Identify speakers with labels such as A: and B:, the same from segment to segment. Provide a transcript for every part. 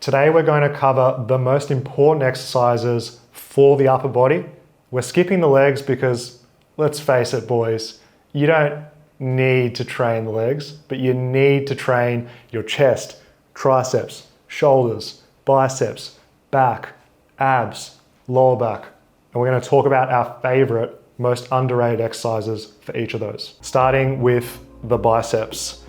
A: Today we're going to cover the most important exercises for the upper body. We're skipping the legs because, let's face it boys, you don't need to train the legs, but you need to train your chest, triceps, shoulders, biceps, back, abs, lower back. And we're going to talk about our favorite, most underrated exercises for each of those. Starting with the biceps.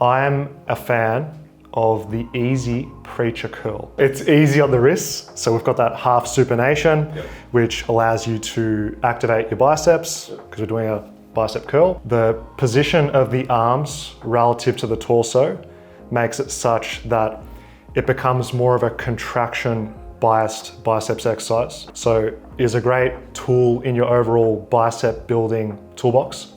A: I am a fan of the easy preacher curl. It's easy on the wrists, so we've got that half supination, which allows you to activate your biceps because we're doing a bicep curl. The position of the arms relative to the torso makes it such that it becomes more of a contraction biased biceps exercise. So is a great tool in your overall bicep building toolbox.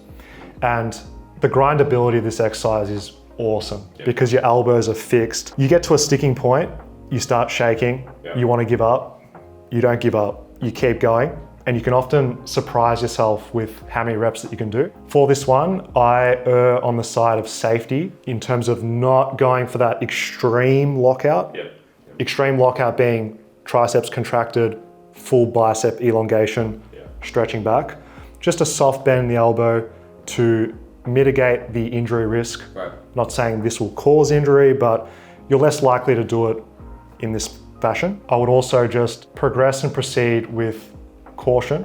A: And the grindability of this exercise is awesome because your elbows are fixed. You get to a sticking point, you start shaking, you want to give up, you don't give up, you keep going, and you can often surprise yourself with how many reps that you can do. For this one, I err on the side of safety in terms of not going for that extreme lockout. Extreme lockout being triceps contracted, full bicep elongation, stretching back. Just a soft bend in the elbow to mitigate the injury risk. Not saying this will cause injury, but you're less likely to do it in this fashion. I would also just progress and proceed with caution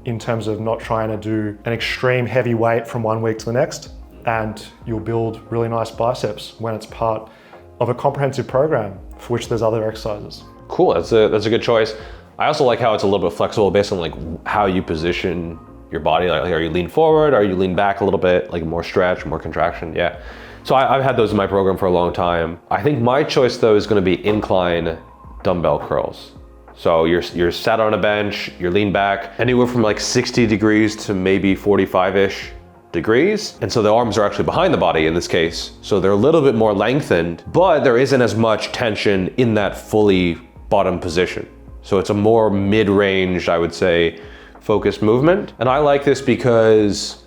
A: in terms of not trying to do an extreme heavy weight from one week to the next, and you'll build really nice biceps when it's part of a comprehensive program for which there's other exercises.
B: Cool, that's a good choice. I also like how it's a little bit flexible based on like how you position your body. Like are you lean forward? Are you lean back a little bit? Like more stretch, more contraction? Yeah. So I've had those in my program for a long time. I think my choice though is going to be incline dumbbell curls. So you're sat on a bench, you're lean back, anywhere from like 60 degrees to maybe 45-ish degrees. And so the arms are actually behind the body in this case. So they're a little bit more lengthened, but there isn't as much tension in that fully bottom position. So it's a more mid-range, I would say, focused movement. And I like this because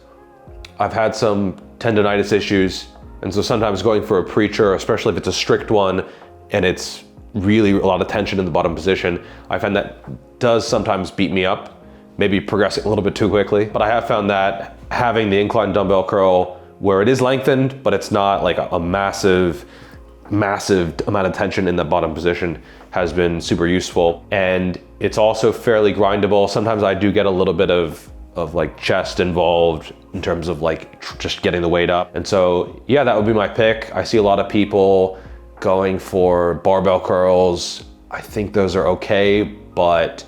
B: I've had some tendonitis issues. And so sometimes going for a preacher, especially if it's a strict one and it's really a lot of tension in the bottom position, I find that does sometimes beat me up, maybe progressing a little bit too quickly. But I have found that having the incline dumbbell curl where it is lengthened, but it's not like a massive amount of tension in the bottom position has been super useful. And it's also fairly grindable. Sometimes I do get a little bit of like chest involved in terms of like just getting the weight up. And so yeah, that would be my pick. I see a lot of people going for barbell curls. I think those are okay, but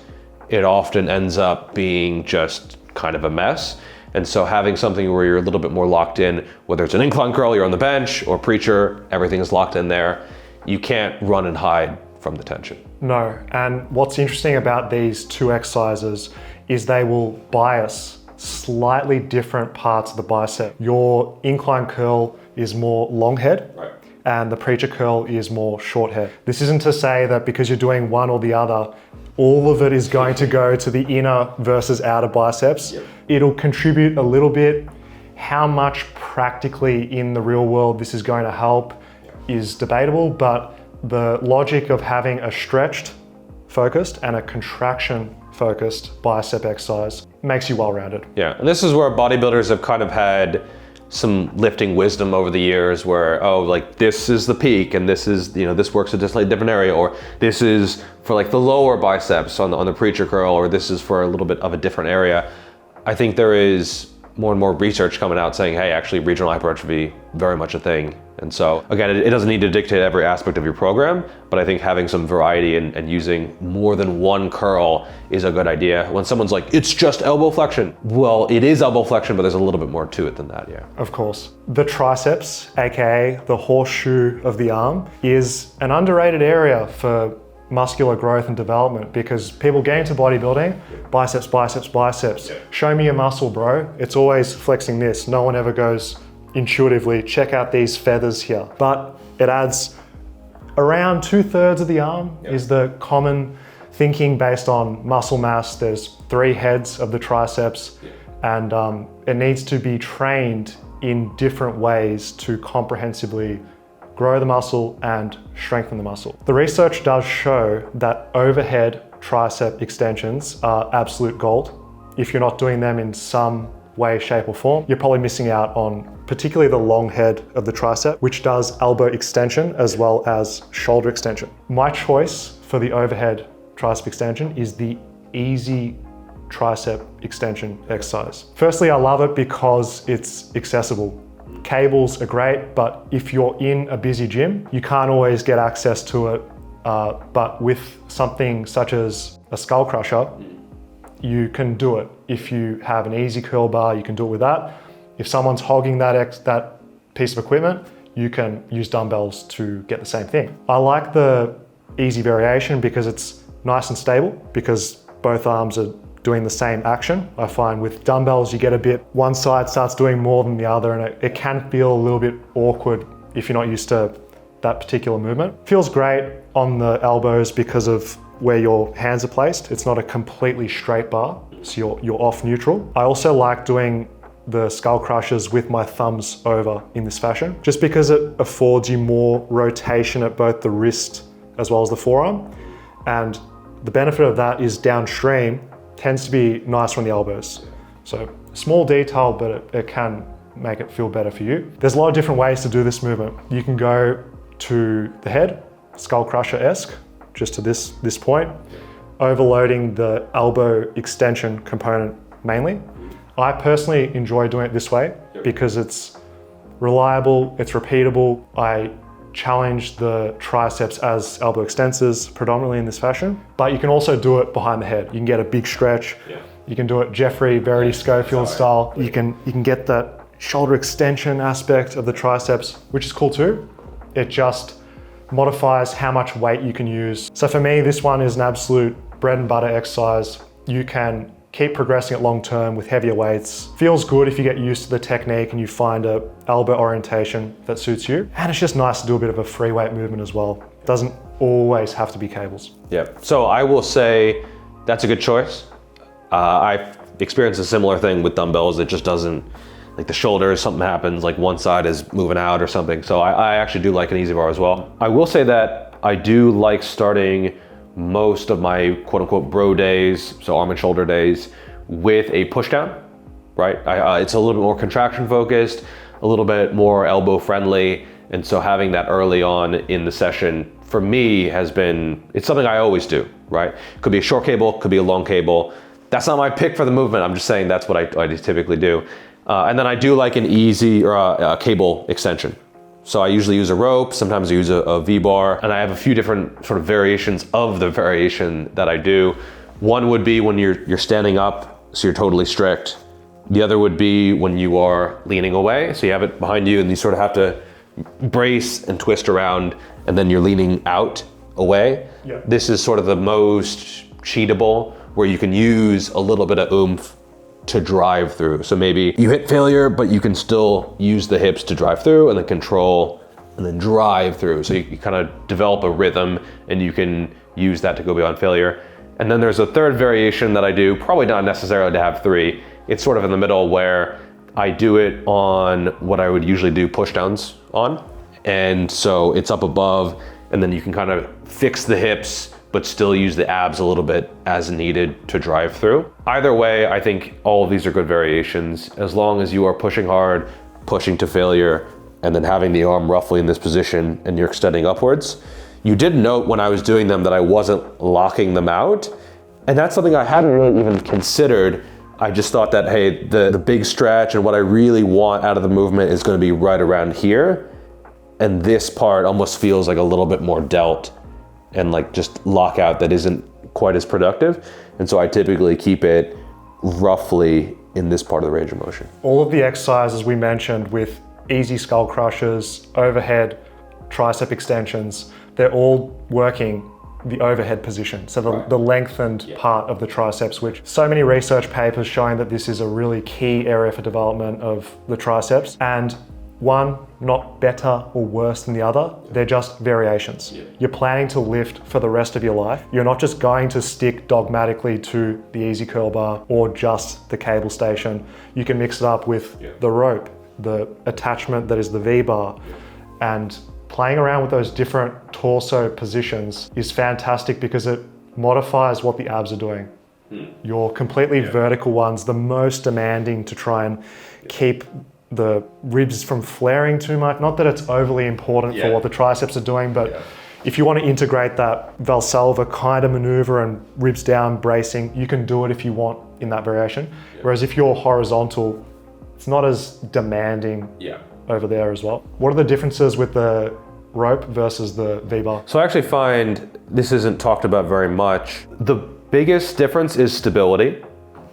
B: it often ends up being just kind of a mess. And so having something where you're a little bit more locked in, whether it's an incline curl, you're on the bench, or preacher, everything is locked in there. You can't run and hide from the tension.
A: No, and what's interesting about these two exercises is they will bias slightly different parts of the bicep. Your incline curl is more long head, and the preacher curl is more short head. This isn't to say that because you're doing one or the other, all of it is going to go to the inner versus outer biceps. It'll contribute a little bit. How much practically in the real world this is going to help is debatable, but the logic of having a stretched focused and a contraction focused bicep exercise makes you well-rounded.
B: Yeah, and this is where bodybuilders have kind of had some lifting wisdom over the years where, oh, like this is the peak and this is, you know, this works at this like different area, or this is for like the lower biceps on the preacher curl, or this is for a little bit of a different area. I think there is more and more research coming out saying, hey, actually regional hypertrophy, very much a thing. And so again, it doesn't need to dictate every aspect of your program, but I think having some variety and using more than one curl is a good idea. When someone's like, it's just elbow flexion. Well, it is elbow flexion, but there's a little bit more to it than that, yeah.
A: Of course. The triceps, AKA the horseshoe of the arm, is an underrated area for muscular growth and development, because people get into bodybuilding, biceps, biceps, biceps. Show me your muscle, bro. It's always flexing this. No one ever goes intuitively, check out these feathers here. But it adds around 2/3 of the arm is the common thinking based on muscle mass. There's 3 heads of the triceps, and it needs to be trained in different ways to comprehensively grow the muscle and strengthen the muscle. The research does show that overhead tricep extensions are absolute gold. If you're not doing them in some way, shape or form, you're probably missing out on particularly the long head of the tricep, which does elbow extension as well as shoulder extension. My choice for the overhead tricep extension is the easy tricep extension exercise. Firstly, I love it because it's accessible. Cables are great, but if you're in a busy gym, you can't always get access to it. But with something such as a skull crusher, you can do it. If you have an easy curl bar, you can do it with that. If someone's hogging that piece of equipment, you can use dumbbells to get the same thing. I like the easy variation because it's nice and stable, because both arms are doing the same action. I find with dumbbells, you get a bit, one side starts doing more than the other, and it can feel a little bit awkward if you're not used to that particular movement. Feels great on the elbows because of where your hands are placed. It's not a completely straight bar, so you're off neutral. I also like doing the skull crushers with my thumbs over in this fashion, just because it affords you more rotation at both the wrist as well as the forearm. And the benefit of that is downstream tends to be nicer on the elbows. So small detail, but it can make it feel better for you. There's a lot of different ways to do this movement. You can go to the head, skull crusher-esque, just to this point, overloading the elbow extension component mainly. I personally enjoy doing it this way because it's reliable, it's repeatable. I challenge the triceps as elbow extensors predominantly in this fashion, but you can also do it behind the head. You can get a big stretch. You can do it Jeffrey Verity Schofield style. You can get that shoulder extension aspect of the triceps, which is cool too. It just modifies how much weight you can use. So for me, this one is an absolute bread and butter exercise. You can keep progressing it long term with heavier weights. Feels good if you get used to the technique and you find a elbow orientation that suits you. And it's just nice to do a bit of a free weight movement as well. It doesn't always have to be cables.
B: Yeah, so I will say that's a good choice. I've experienced a similar thing with dumbbells. It just doesn't, like the shoulders, something happens, like one side is moving out or something. So I actually do like an EZ bar as well. I will say that I do like starting most of my quote unquote bro days, so arm and shoulder days, with a push down, right? It's a little bit more contraction focused, a little bit more elbow friendly. And so having that early on in the session for me it's something I always do, right? Could be a short cable, could be a long cable. That's not my pick for the movement. I'm just saying that's what I typically do. And then I do like an easy or a cable extension. So I usually use a rope, sometimes I use a V-bar, and I have a few different sort of variations of the variation that I do. One would be when you're standing up, so you're totally strict. The other would be when you are leaning away, so you have it behind you and you sort of have to brace and twist around, and then you're leaning out away.
A: Yeah.
B: This is sort of the most cheatable, where you can use a little bit of oomph to drive through. So maybe you hit failure, but you can still use the hips to drive through, and then control and then drive through. So you kind of develop a rhythm and you can use that to go beyond failure. And then there's a third variation that I do, probably not necessarily to have three. It's sort of in the middle where I do it on what I would usually do push downs on. And so it's up above, and then you can kind of fix the hips but still use the abs a little bit as needed to drive through. Either way, I think all of these are good variations, as long as you are pushing hard, pushing to failure, and then having the arm roughly in this position and you're extending upwards. You did note when I was doing them that I wasn't locking them out, and that's something I hadn't really even considered. I just thought that, hey, the big stretch and what I really want out of the movement is gonna be right around here, and this part almost feels like a little bit more dealt and like just lockout that isn't quite as productive. And so I typically keep it roughly in this part of the range of motion.
A: All of the exercises we mentioned with easy skull crushers, overhead, tricep extensions, they're all working the overhead position. So the lengthened part of the triceps, which so many research papers showing that this is a really key area for development of the triceps. And one, not better or worse than the other, they're just variations. You're planning to lift for the rest of your life. You're not just going to stick dogmatically to the easy curl bar or just the cable station. You can mix it up with the rope, the attachment that is the V-bar, and playing around with those different torso positions is fantastic because it modifies what the abs are doing. Your completely vertical ones, the most demanding to try and keep the ribs from flaring too much. Not that it's overly important for what the triceps are doing, but if you want to integrate that Valsalva kind of maneuver and ribs down bracing, you can do it if you want in that variation. Whereas if you're horizontal, it's not as demanding over there as well. What are the differences with the rope versus the V-bar?
B: So I actually find this isn't talked about very much. The biggest difference is stability.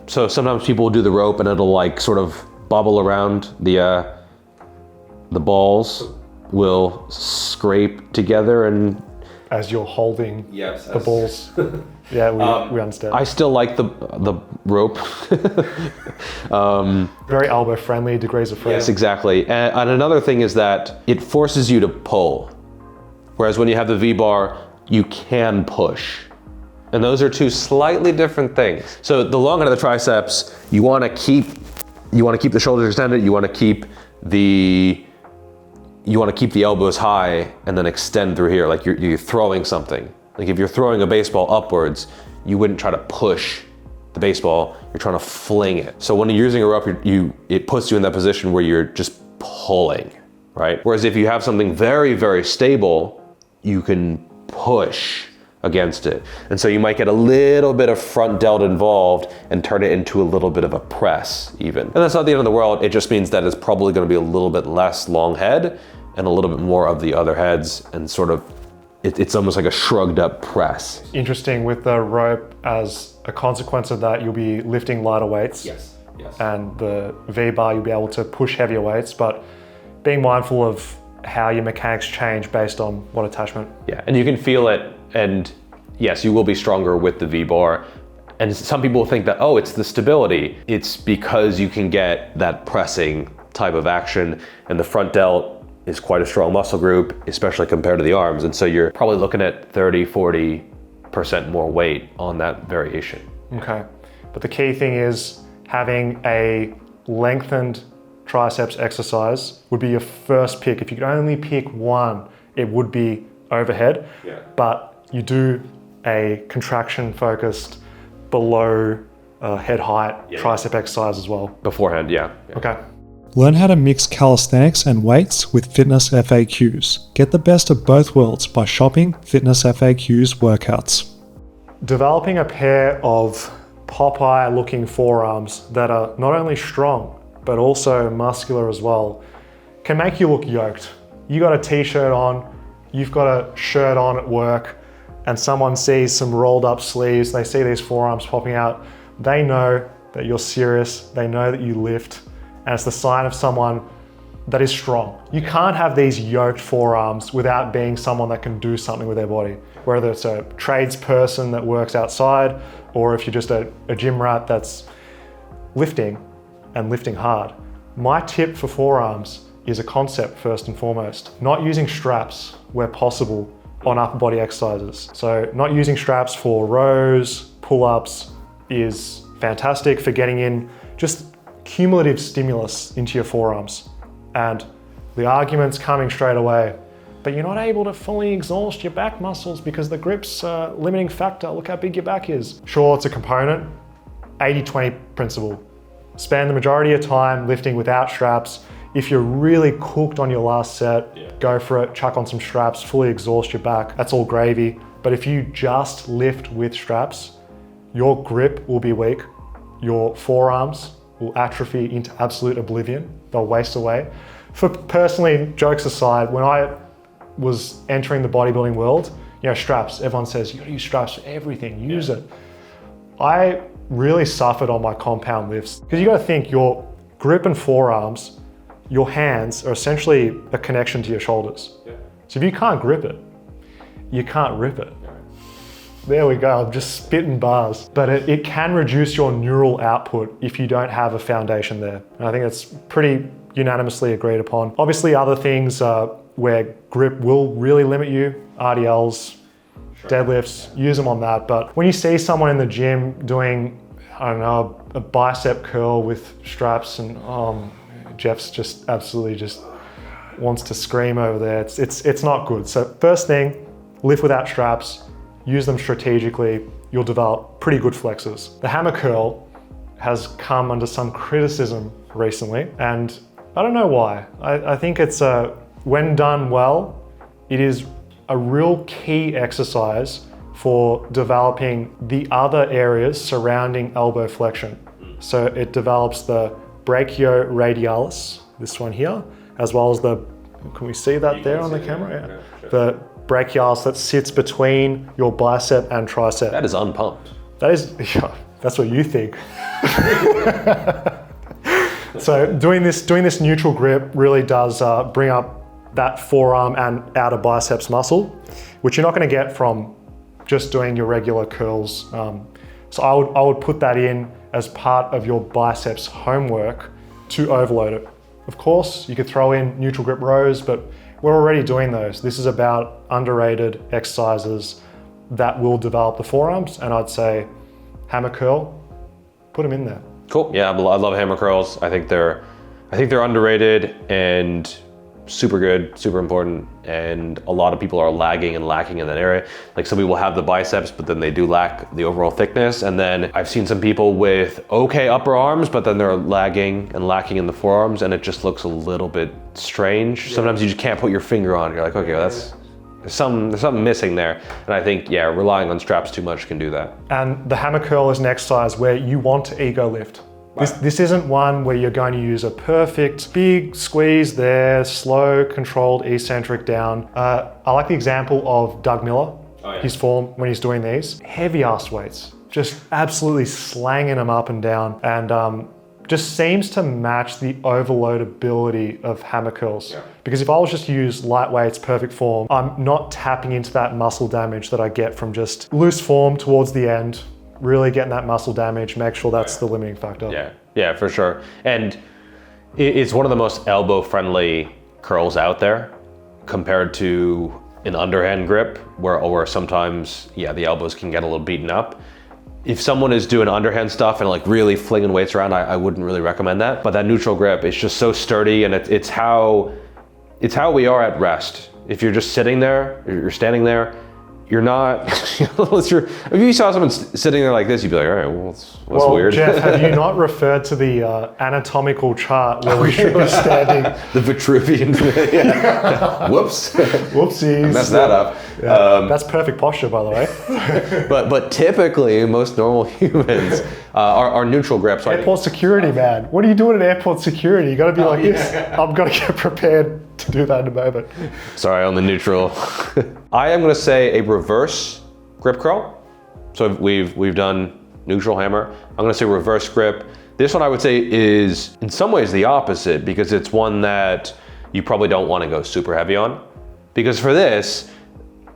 B: So sometimes people will do the rope and it'll like sort of bubble around the balls will scrape together and
A: as you're holding the balls. Yeah, we understand.
B: I still like the rope.
A: Very elbow friendly, degrees of freedom.
B: Yes, exactly. And another thing is that it forces you to pull. Whereas when you have the V-bar, you can push. And those are two slightly different things. So the long head of the triceps, you want to keep the shoulders extended, you want to keep the elbows high and then extend through here, like you're throwing something. Like if you're throwing a baseball upwards, you wouldn't try to push the baseball, you're trying to fling it. So when you're using a rope, it puts you in that position where you're just pulling, right? Whereas if you have something very, very stable, you can push against it. And so you might get a little bit of front delt involved and turn it into a little bit of a press even. And that's not the end of the world, it just means that it's probably gonna be a little bit less long head and a little bit more of the other heads and sort of, it's almost like a shrugged up press.
A: Interesting with the rope, as a consequence of that, you'll be lifting lighter weights.
B: Yes.
A: And the V-bar, you'll be able to push heavier weights, but being mindful of how your mechanics change based on what attachment.
B: Yeah, and you can feel it, and yes, you will be stronger with the V-bar. And some people think that, oh, it's the stability. It's because you can get that pressing type of action, and the front delt is quite a strong muscle group, especially compared to the arms. And so you're probably looking at 30-40% more weight on that variation.
A: Okay, but the key thing is having a lengthened triceps exercise would be your first pick. If you could only pick one, it would be overhead. But you do a contraction focused below head height tricep exercise as well.
B: Beforehand, yeah.
A: Okay.
C: Learn how to mix calisthenics and weights with Fitness FAQs. Get the best of both worlds by shopping Fitness FAQs workouts.
A: Developing a pair of Popeye looking forearms that are not only strong, but also muscular as well, can make you look yoked. You got a t-shirt on, you've got a shirt on at work, and someone sees some rolled up sleeves, they see these forearms popping out, they know that you're serious, they know that you lift, and it's the sign of someone that is strong. You can't have these yoked forearms without being someone that can do something with their body. Whether it's a tradesperson that works outside, or if you're just a gym rat that's lifting and lifting hard. My tip for forearms is a concept first and foremost. Not using straps where possible on upper body exercises. So not using straps for rows, pull-ups is fantastic for getting in just cumulative stimulus into your forearms. And the argument's coming straight away, but you're not able to fully exhaust your back muscles because the grip's a limiting factor. Look how big your back is. Sure, it's a component. 80-20 principle. Spend the majority of your time lifting without straps. If you're really cooked on your last set, go for it, chuck on some straps, fully exhaust your back. That's all gravy. But if you just lift with straps, your grip will be weak. Your forearms will atrophy into absolute oblivion. They'll waste away. For personally, jokes aside, when I was entering the bodybuilding world, straps, everyone says, you gotta use straps for everything, use it. I really suffered on my compound lifts because you gotta think your grip and forearms, your hands are essentially a connection to your shoulders. So if you can't grip it, you can't rip it. There we go, I'm just spitting bars. But it can reduce your neural output if you don't have a foundation there. And I think that's pretty unanimously agreed upon. Obviously other things where grip will really limit you, RDLs, deadlifts, use them on that. But when you see someone in the gym doing, I don't know, a bicep curl with straps and Jeff's just absolutely just wants to scream over there. It's not good. So first thing, lift without straps, use them strategically, you'll develop pretty good flexors. The hammer curl has come under some criticism recently, and I don't know why. I think it's, when done well, it is a real key exercise for developing the other areas surrounding elbow flexion. So it develops the brachioradialis, this one here, as well as the, can we see that there on the camera? Yeah. Sure. The brachialis that sits between your bicep and tricep.
B: That is unpumped.
A: That is, yeah, that's what you think. So doing this neutral grip really does bring up that forearm and outer biceps muscle, which you're not going to get from just doing your regular curls. So I would put that in as part of your biceps homework to overload it. Of course, you could throw in neutral grip rows, but we're already doing those. This is about underrated exercises that will develop the forearms, and I'd say hammer curl, put them in there.
B: Cool. Yeah, I love hammer curls. I think they're underrated and super good, super important, and a lot of people are lagging and lacking in that area. Like some people have the biceps, but then they do lack the overall thickness. And then I've seen some people with okay upper arms, but then they're lagging and lacking in the forearms, and it just looks a little bit strange. Yeah. Sometimes you just can't put your finger on it. You're like, okay, well, there's something missing there. And I think, yeah, relying on straps too much can do that.
A: And the hammer curl is an exercise where you want to ego lift. This isn't one where you're going to use a perfect big squeeze there, slow, controlled, eccentric down. I like the example of Doug Miller, his form when he's doing these. Heavy ass weights, just absolutely slanging them up and down, and just seems to match the overloadability of hammer curls. Yeah. Because if I was just to use light weights, perfect form, I'm not tapping into that muscle damage that I get from just loose form towards the end. Really getting that muscle damage, make sure that's the limiting factor.
B: Yeah, for sure. And it's one of the most elbow-friendly curls out there compared to an underhand grip where sometimes, the elbows can get a little beaten up. If someone is doing underhand stuff and like really flinging weights around, I wouldn't really recommend that. But that neutral grip is just so sturdy, and it's how we are at rest. If you're just sitting there, you're standing there, you're not, if you saw someone sitting there like this, you'd be like, all right, well, that's weird.
A: Jeff, have you not referred to the anatomical chart where we should be standing?
B: The Vitruvian, Whoops.
A: Whoopsies.
B: I messed that up.
A: Yeah, that's perfect posture, by the way.
B: but typically, most normal humans are neutral grips.
A: Airport security, man. What are you doing at airport security? You gotta be like this. I've gotta get prepared to do that in a moment.
B: Sorry, on the neutral. I am gonna say a reverse grip curl. So we've done neutral hammer. I'm gonna say reverse grip. This one I would say is in some ways the opposite, because it's one that you probably don't want to go super heavy on. Because for this,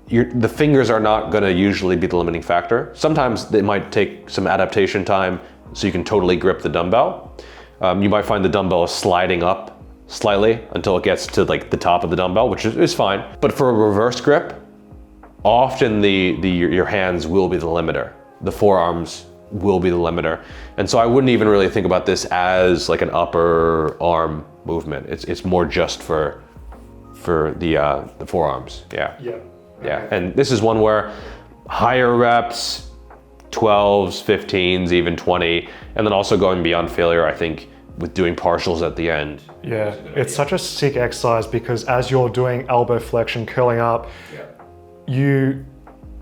B: the fingers are not gonna usually be the limiting factor. Sometimes they might take some adaptation time so you can totally grip the dumbbell. You might find the dumbbell sliding up slightly until it gets to like the top of the dumbbell, which is fine. But for a reverse grip, often your hands will be the limiter. The forearms will be the limiter. And so I wouldn't even really think about this as like an upper arm movement. It's more just for the forearms. Yeah. And this is one where higher reps, 12s, 15s, even 20, and then also going beyond failure, I think, with doing partials at the end.
A: Yeah, it's such a sick exercise because as you're doing elbow flexion, curling up, you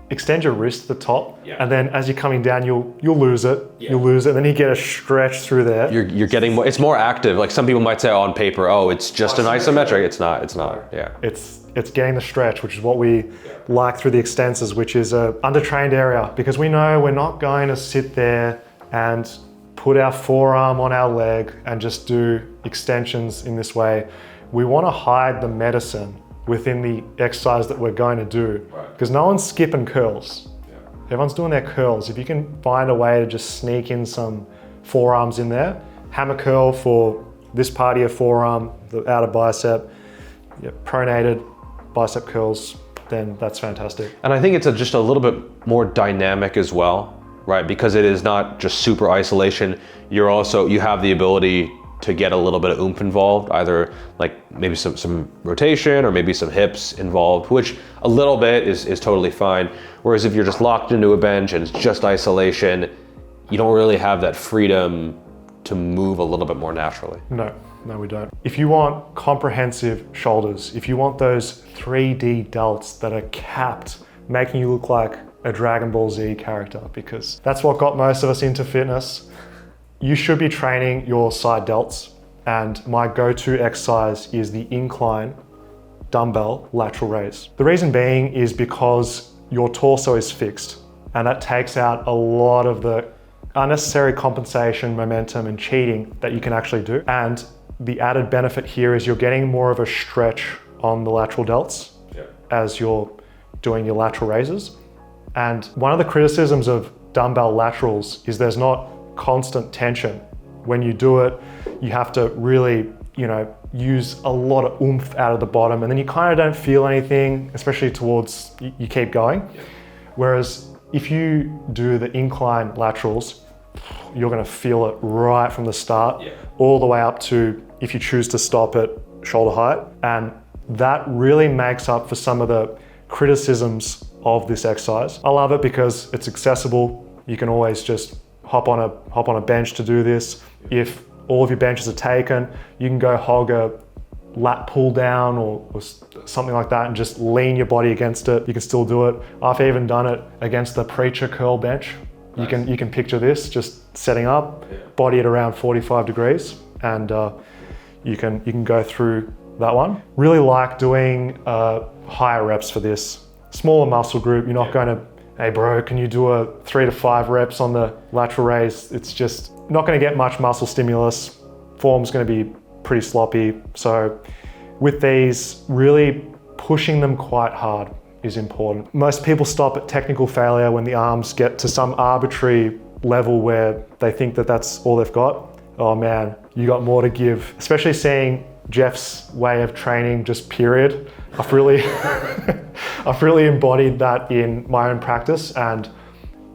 A: extend your wrist to the top, and then as you're coming down, you'll lose it. You'll lose it, and then you get a stretch through there.
B: You're getting more. It's more active. Like some people might say on paper, oh, it's just an isometric. It's not. Yeah.
A: It's getting the stretch, which is what we like through the extensors, which is a undertrained area, because we know we're not going to sit there and put our forearm on our leg and just do extensions in this way. We want to hide the medicine within the exercise that we're going to do, because no one's skipping curls. Everyone's doing their curls. If you can find a way to just sneak in some forearms in there, hammer curl for this part of your forearm, the outer bicep, pronated bicep curls, then that's fantastic.
B: And I think it's just a little bit more dynamic as well, right? Because it is not just super isolation. You have the ability to get a little bit of oomph involved, either like maybe some rotation or maybe some hips involved, which a little bit is totally fine. Whereas if you're just locked into a bench and it's just isolation, you don't really have that freedom to move a little bit more naturally.
A: No, we don't. If you want comprehensive shoulders, if you want those 3D delts that are capped, making you look like a Dragon Ball Z character, because that's what got most of us into fitness, you should be training your side delts. And my go-to exercise is the incline dumbbell lateral raise. The reason being is because your torso is fixed, and that takes out a lot of the unnecessary compensation, momentum, and cheating that you can actually do. And the added benefit here is you're getting more of a stretch on the lateral delts as you're doing your lateral raises. And one of the criticisms of dumbbell laterals is there's not constant tension. When you do it, you have to really, use a lot of oomph out of the bottom, and then you kind of don't feel anything, especially towards, you keep going. Whereas if you do the incline laterals, you're gonna feel it right from the start, all the way up to, if you choose to stop at shoulder height. And that really makes up for some of the criticisms of this exercise. I love it because it's accessible. You can always just hop on a bench to do this. If all of your benches are taken, you can go hog a lat pull down or something like that and just lean your body against it. You can still do it. I've even done it against the preacher curl bench. Nice. You can picture this, just setting up, body at around 45 degrees, and you can go through that one. Really like doing higher reps for this. Smaller muscle group, you're not going to, hey bro, can you do a 3 to 5 reps on the lateral raise? It's just not going to get much muscle stimulus. Form's going to be pretty sloppy. So with these, really pushing them quite hard is important. Most people stop at technical failure when the arms get to some arbitrary level where they think that that's all they've got. Oh man, you got more to give. Especially seeing Jeff's way of training, just period. I've really embodied that in my own practice. And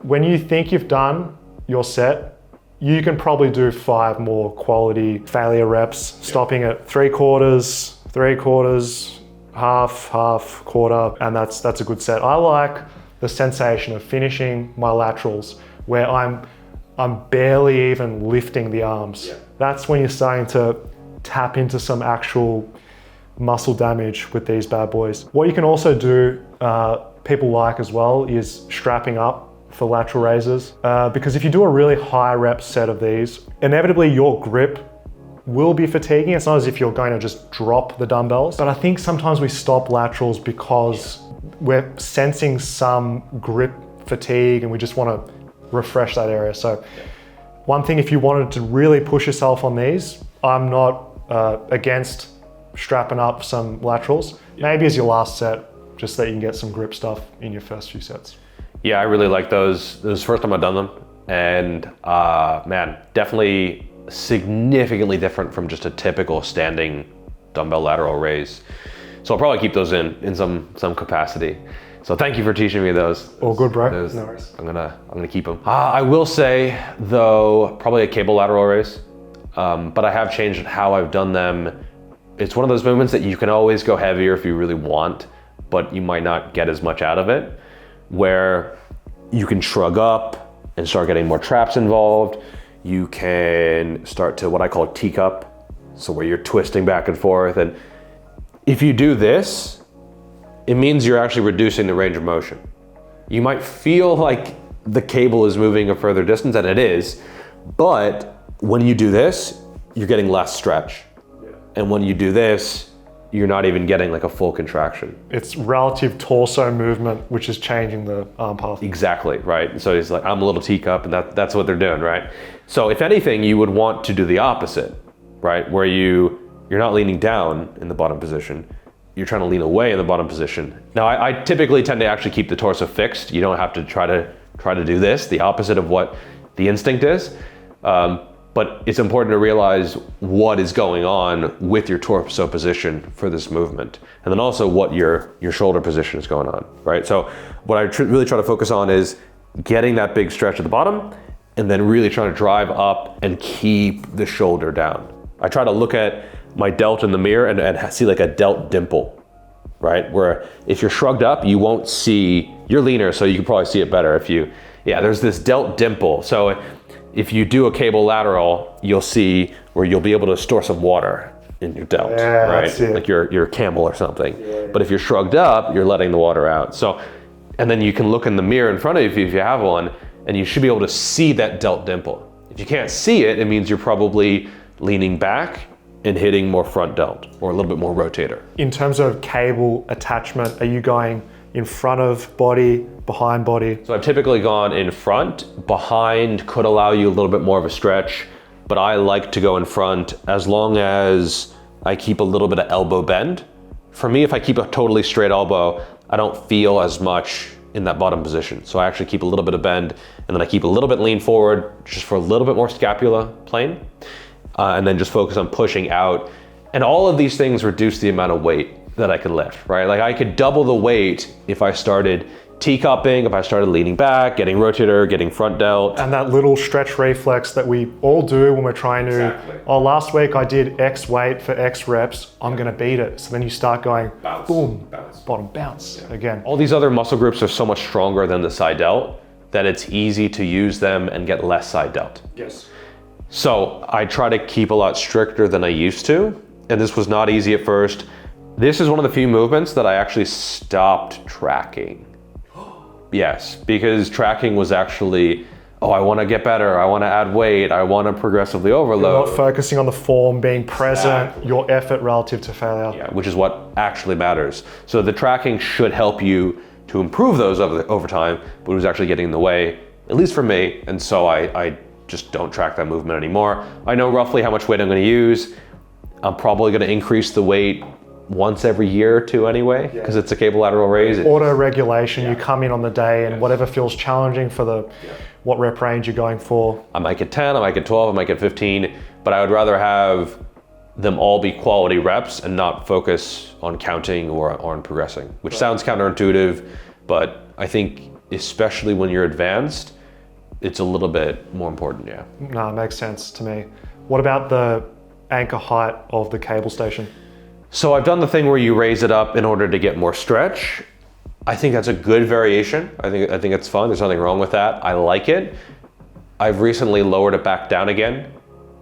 A: when you think you've done your set, you can probably do 5 more quality failure reps, stopping at 3/4, half, quarter, and that's a good set. I like the sensation of finishing my laterals where I'm barely even lifting the arms. That's when you're starting to tap into some actual muscle damage with these bad boys. What you can also do, people like as well, is strapping up for lateral raises. Because if you do a really high rep set of these, inevitably your grip will be fatiguing. It's not as if you're going to just drop the dumbbells, but I think sometimes we stop laterals because we're sensing some grip fatigue and we just want to refresh that area. So one thing, if you wanted to really push yourself on these, I'm not against strapping up some laterals, maybe as your last set, just so that you can get some grip stuff in your first few sets.
B: Yeah, I really like those. This is the first time I've done them, and man, definitely significantly different from just a typical standing dumbbell lateral raise. So I'll probably keep those in some capacity. So thank you for teaching me those.
A: All good, bro.
B: No
A: worries.
B: I'm gonna keep them. I will say though, probably a cable lateral raise, but I have changed how I've done them. It's one of those movements that you can always go heavier if you really want, but you might not get as much out of it, where you can shrug up and start getting more traps involved. You can start to what I call teacup, so where you're twisting back and forth. And if you do this, it means you're actually reducing the range of motion. You might feel like the cable is moving a further distance, and it is, but when you do this, you're getting less stretch. And when you do this, you're not even getting like a full contraction.
A: It's relative torso movement, which is changing the arm path.
B: Exactly, right? And so it's like, I'm a little teacup, and that's what they're doing, right? So if anything, you would want to do the opposite, right? Where you're not leaning down in the bottom position, you're trying to lean away in the bottom position. Now, I typically tend to actually keep the torso fixed. You don't have to try to do this, the opposite of what the instinct is. But it's important to realize what is going on with your torso position for this movement. And then also what your shoulder position is going on, right? So what I really try to focus on is getting that big stretch at the bottom and then really trying to drive up and keep the shoulder down. I try to look at my delt in the mirror and see like a delt dimple, right? Where if you're shrugged up, you won't see, you're leaner, so you can probably see it better if you, there's this delt dimple. So if you do a cable lateral, you'll see where you'll be able to store some water in your delt, right? Like you're a camel or something. Yeah. But if you're shrugged up, you're letting the water out. So, and then you can look in the mirror in front of you if you have one, and you should be able to see that delt dimple. If you can't see it, it means you're probably leaning back and hitting more front delt or a little bit more rotator.
A: In terms of cable attachment, are you going in front of body, behind body?
B: So I've typically gone in front. Behind could allow you a little bit more of a stretch, but I like to go in front as long as I keep a little bit of elbow bend. For me, if I keep a totally straight elbow, I don't feel as much in that bottom position. So I actually keep a little bit of bend, and then I keep a little bit lean forward just for a little bit more scapula plane, and then just focus on pushing out. And all of these things reduce the amount of weight that I can lift, right? Like I could double the weight if I started teacupping, if I started leaning back, getting rotator, getting front delt.
A: And that little stretch reflex that we all do when we're trying to, last week I did X weight for X reps, I'm gonna beat it. So then you start going, bounce, boom, bounce, bottom bounce again.
B: All these other muscle groups are so much stronger than the side delt that it's easy to use them and get less side delt.
A: Yes.
B: So I try to keep a lot stricter than I used to. And this was not easy at first. This is one of the few movements that I actually stopped tracking. Yes, because tracking was actually, I want to get better, I want to add weight, I want to progressively overload.
A: You're not focusing on the form, being present, your effort relative to failure.
B: Yeah, which is what actually matters. So the tracking should help you to improve those over time, but it was actually getting in the way, at least for me, and so I just don't track that movement anymore. I know roughly how much weight I'm going to use. I'm probably going to increase the weight once every year or two anyway, because it's a cable lateral raise.
A: Auto regulation, you come in on the day and whatever feels challenging for the what rep range you're going for.
B: I might get 10, I might get 12, I might get 15, but I would rather have them all be quality reps and not focus on counting or on progressing, which sounds counterintuitive, but I think especially when you're advanced, it's a little bit more important,
A: No, it makes sense to me. What about the anchor height of the cable station?
B: So I've done the thing where you raise it up in order to get more stretch. I think that's a good variation. I think it's fun. There's nothing wrong with that. I like it. I've recently lowered it back down again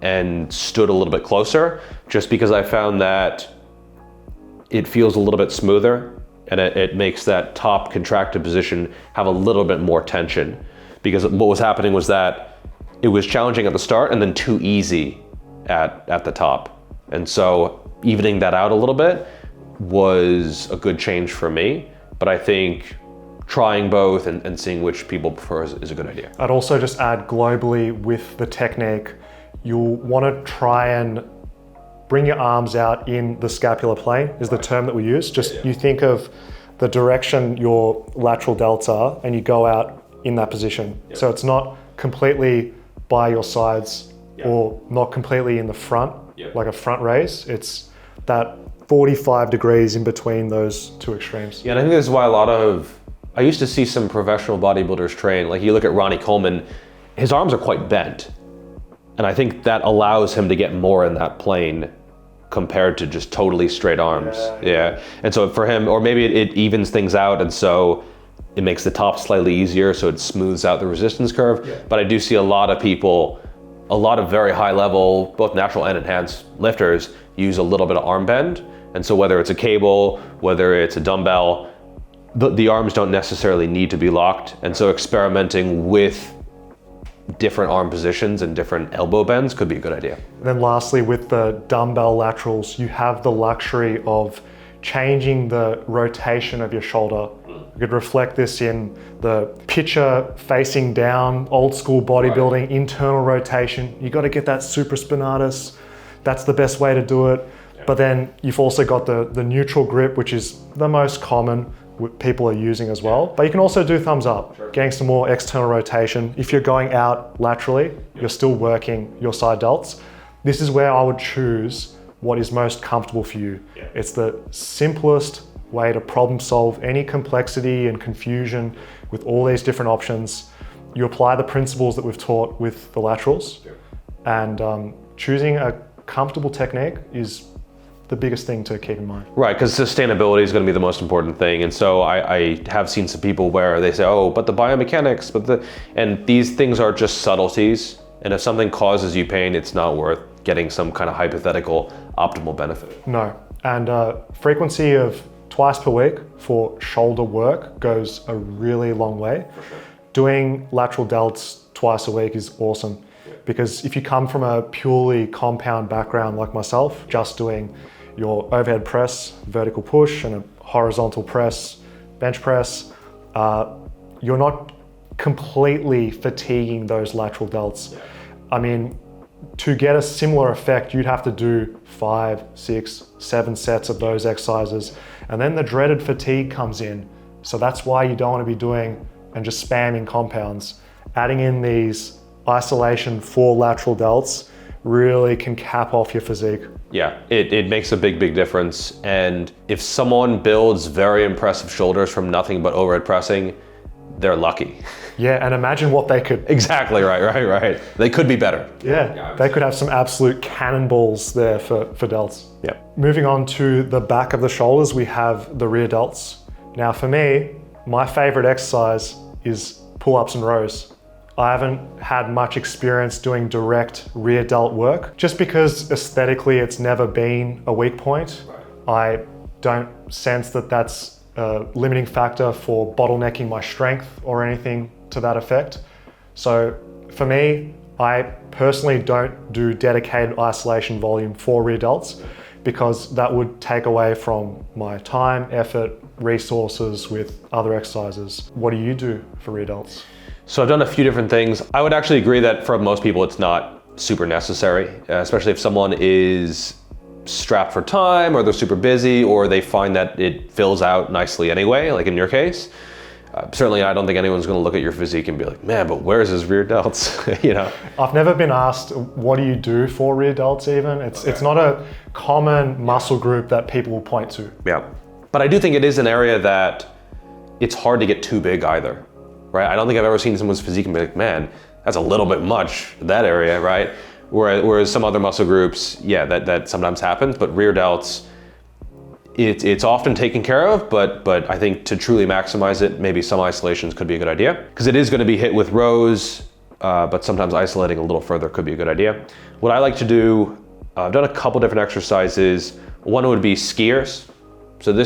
B: and stood a little bit closer just because I found that it feels a little bit smoother and it makes that top contracted position have a little bit more tension, because what was happening was that it was challenging at the start and then too easy at the top. And so evening that out a little bit was a good change for me, but I think trying both and seeing which people prefer is a good idea.
A: I'd also just add globally with the technique, you'll want to try and bring your arms out in the scapular plane is the term that we use. Just you think of the direction your lateral delts are and you go out in that position. So it's not completely by your sides or not completely in the front, like a front raise. It's that 45 degrees in between those two extremes.
B: Yeah, and I think this is why I used to see some professional bodybuilders train, like you look at Ronnie Coleman, his arms are quite bent. And I think that allows him to get more in that plane compared to just totally straight arms. Yeah. And so for him, or maybe it evens things out, and so it makes the top slightly easier, so it smooths out the resistance curve. But I do see a lot of people, a lot of very high level, both natural and enhanced lifters, use a little bit of arm bend. And so whether it's a cable, whether it's a dumbbell, the arms don't necessarily need to be locked. And so experimenting with different arm positions and different elbow bends could be a good idea.
A: And then lastly, with the dumbbell laterals, you have the luxury of changing the rotation of your shoulder. You could reflect this in the picture facing down, old school bodybuilding, internal rotation. You got to get that supraspinatus. That's the best way to do it. But then you've also got the neutral grip, which is the most common people are using as well. But you can also do thumbs up, getting some more external rotation. If you're going out laterally, you're still working your side delts. This is where I would choose what is most comfortable for you. It's the simplest way to problem solve any complexity and confusion with all these different options. You apply the principles that we've taught with the laterals and choosing a comfortable technique is the biggest thing to keep in mind.
B: Right, because sustainability is going to be the most important thing. And so I have seen some people where they say, oh, but the biomechanics, and these things are just subtleties. And if something causes you pain, it's not worth getting some kind of hypothetical optimal benefit.
A: No, and frequency of twice per week for shoulder work goes a really long way. For sure. Doing lateral delts twice a week is awesome, because if you come from a purely compound background like myself, just doing your overhead press, vertical push, and a horizontal press, bench press, you're not completely fatiguing those lateral delts. I mean, to get a similar effect, you'd have to do 5, 6, 7 sets of those exercises, and then the dreaded fatigue comes in. So that's why you don't want to be doing and just spamming compounds. Adding in these isolation 4 lateral delts really can cap off your physique.
B: Yeah, it makes a big difference. And if someone builds very impressive shoulders from nothing but overhead pressing, they're lucky.
A: Yeah, and imagine what they could...
B: Exactly, right. They could be better.
A: Yeah, they could have some absolute cannonballs there for delts.
B: Yeah.
A: Moving on to the back of the shoulders, we have the rear delts. Now for me, my favorite exercise is pull-ups and rows. I haven't had much experience doing direct rear delt work, just because aesthetically it's never been a weak point. Right. I don't sense that that's a limiting factor for bottlenecking my strength or anything to that effect. So for me, I personally don't do dedicated isolation volume for rear delts, because that would take away from my time, effort, resources with other exercises. What do you do for rear delts?
B: So I've done a few different things. I would actually agree that for most people it's not super necessary, especially if someone is strapped for time, or they're super busy, or they find that it fills out nicely anyway, like in your case. Certainly I don't think anyone's gonna look at your physique and be like, man, but where's his rear delts? You know?
A: I've never been asked, what do you do for rear delts even? It's not a common muscle group that people will point to.
B: Yeah, but I do think it is an area that it's hard to get too big either, right? I don't think I've ever seen someone's physique and be like, man, that's a little bit much, that area, right? Whereas some other muscle groups, yeah, that sometimes happens, but rear delts, it's often taken care of, but I think to truly maximize it, maybe some isolations could be a good idea, because it is going to be hit with rows, but sometimes isolating a little further could be a good idea. What I like to do, I've done a couple different exercises. One would be skiers. So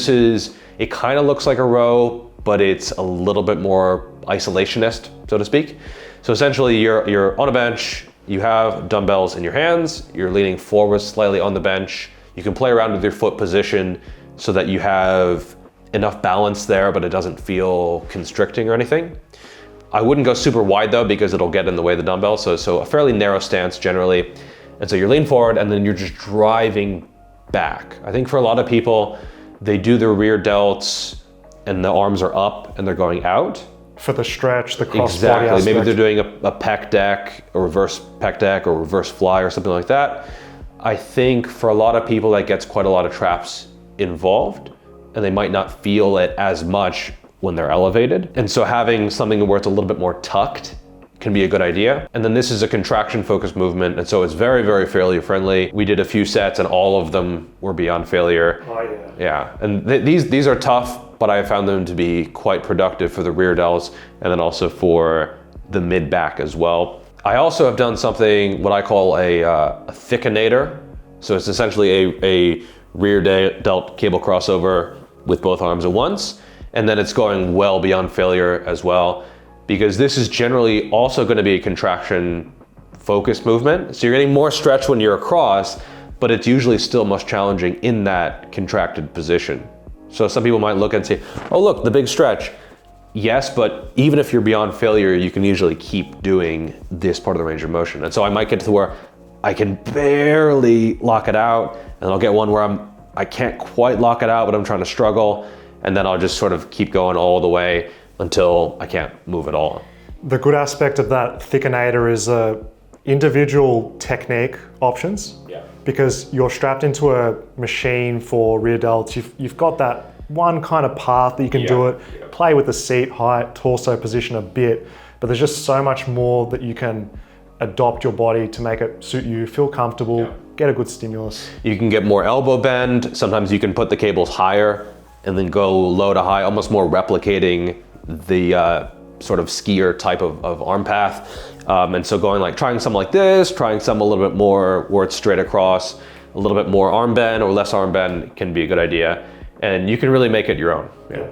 B: it kind of looks like a row, but it's a little bit more isolationist, so to speak. So essentially you're on a bench, you have dumbbells in your hands, you're leaning forward slightly on the bench. You can play around with your foot position so that you have enough balance there, but it doesn't feel constricting or anything. I wouldn't go super wide though, because it'll get in the way of the dumbbell. So a fairly narrow stance generally. And so you're leaning forward and then you're just driving back. I think for a lot of people, they do their rear delts and the arms are up and they're going out.
A: For the stretch, the cross
B: exactly.
A: body aspect.
B: Maybe they're doing a pec deck, a reverse pec deck, or reverse fly or something like that. I think for a lot of people that gets quite a lot of traps involved, and they might not feel it as much when they're elevated. And so having something where it's a little bit more tucked can be a good idea. And then this is a contraction focused movement, and so it's very failure friendly. We did a few sets and all of them were beyond failure.
A: Oh yeah.
B: Yeah, and these are tough, but I found them to be quite productive for the rear delts and then also for the mid back as well. I also have done something, what I call a thickinator. So it's essentially a rear delt cable crossover with both arms at once. And then it's going well beyond failure as well, because this is generally also going to be a contraction focused movement. So you're getting more stretch when you're across, but it's usually still most challenging in that contracted position. So some people might look and say, oh look, the big stretch. Yes, but even if you're beyond failure, you can usually keep doing this part of the range of motion. And so I might get to where I can barely lock it out, and I'll get one where I can't quite lock it out, but I'm trying to struggle. And then I'll just sort of keep going all the way until I can't move at all.
A: The good aspect of that thickinator is individual technique options. Yeah. Because you're strapped into a machine for rear delts, you've got that one kind of path that you can do it, play with the seat height, torso position a bit, but there's just so much more that you can adopt your body to make it suit you, feel comfortable, get a good stimulus.
B: You can get more elbow bend. Sometimes you can put the cables higher and then go low to high, almost more replicating the sort of skier type of arm path. And so trying some like this, trying some a little bit more where it's straight across, a little bit more arm bend or less arm bend can be a good idea. And you can really make it your own.
A: Yeah.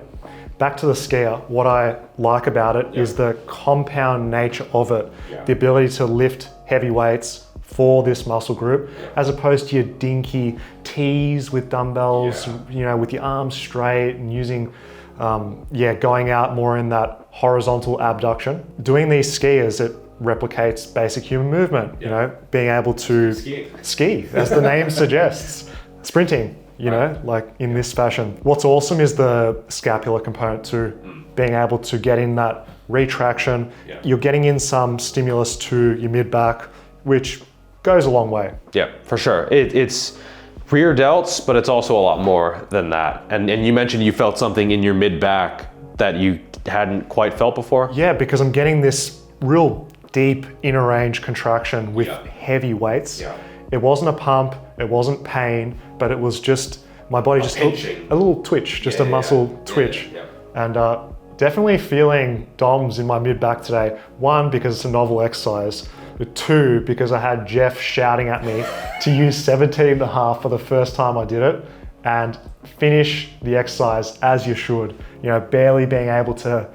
A: Back to the skier, what I like about it is the compound nature of it, the ability to lift heavy weights for this muscle group, as opposed to your dinky tees with dumbbells, with your arms straight and using, going out more in that horizontal abduction. Doing these skiers, it replicates basic human movement, being able to ski, as the name suggests, sprinting. Like in this fashion. What's awesome is the scapular component too, being able to get in that retraction. You're getting in some stimulus to your mid-back, which goes a long way.
B: Yeah, for sure. It's rear delts, but it's also a lot more than that. And you mentioned you felt something in your mid-back that you hadn't quite felt before?
A: Yeah, because I'm getting this real deep inner range contraction with heavy weights. It wasn't a pump, it wasn't pain, but it was just my body just a little twitch, just a muscle twitch. And definitely feeling DOMS in my mid-back today. One, because it's a novel exercise. But two, because I had Jeff shouting at me to use 17.5 for the first time I did it and finish the exercise as you should. Barely being able to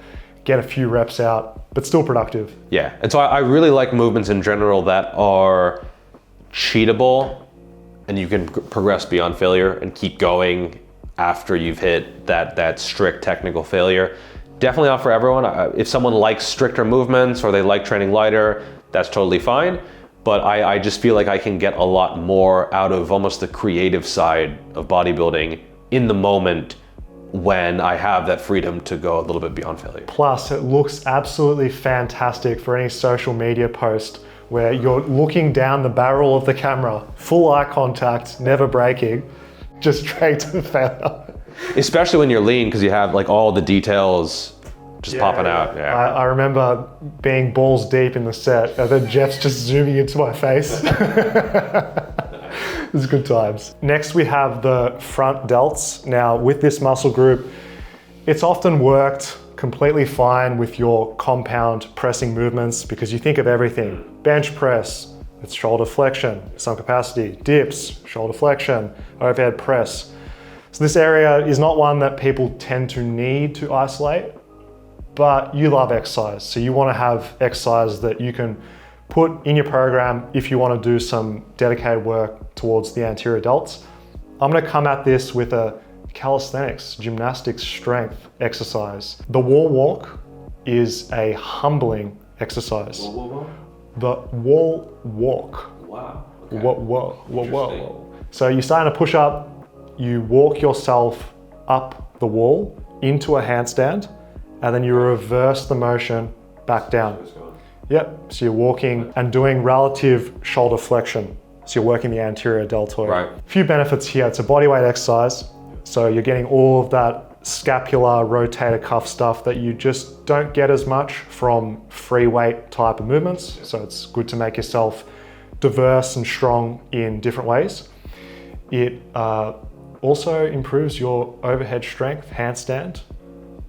A: get a few reps out, but still productive.
B: Yeah, and so I really like movements in general that are cheatable and you can progress beyond failure and keep going after you've hit that strict technical failure. Definitely not for everyone. If someone likes stricter movements or they like training lighter, that's totally fine. But I just feel like I can get a lot more out of almost the creative side of bodybuilding in the moment when I have that freedom to go a little bit beyond failure.
A: Plus, it looks absolutely fantastic for any social media post where you're looking down the barrel of the camera, full eye contact, never breaking, just straight to failure.
B: Especially when you're lean, because you have like all the details just popping out. Yeah.
A: I remember being balls deep in the set and then Jeff's just zooming into my face. It's good times. Next we have the front delts. Now with this muscle group, it's often worked completely fine with your compound pressing movements because you think of everything. Bench press, it's shoulder flexion, some capacity, dips, shoulder flexion, overhead press. So this area is not one that people tend to need to isolate, but you love exercise. So you want to have exercise that you can put in your program if you want to do some dedicated work towards the anterior delts. I'm going to come at this with a calisthenics, gymnastics strength exercise. The wall walk is a humbling exercise. The wall walk.
B: Wow.
A: Okay. Whoa. So you start in a push up, you walk yourself up the wall into a handstand, and then you reverse the motion back down. Yep, so you're walking and doing relative shoulder flexion. So you're working the anterior deltoid.
B: Right.
A: A few benefits here. It's a bodyweight exercise. So you're getting all of that scapular rotator cuff stuff that you just don't get as much from free weight type of movements. So it's good to make yourself diverse and strong in different ways. It also improves your overhead strength, handstand.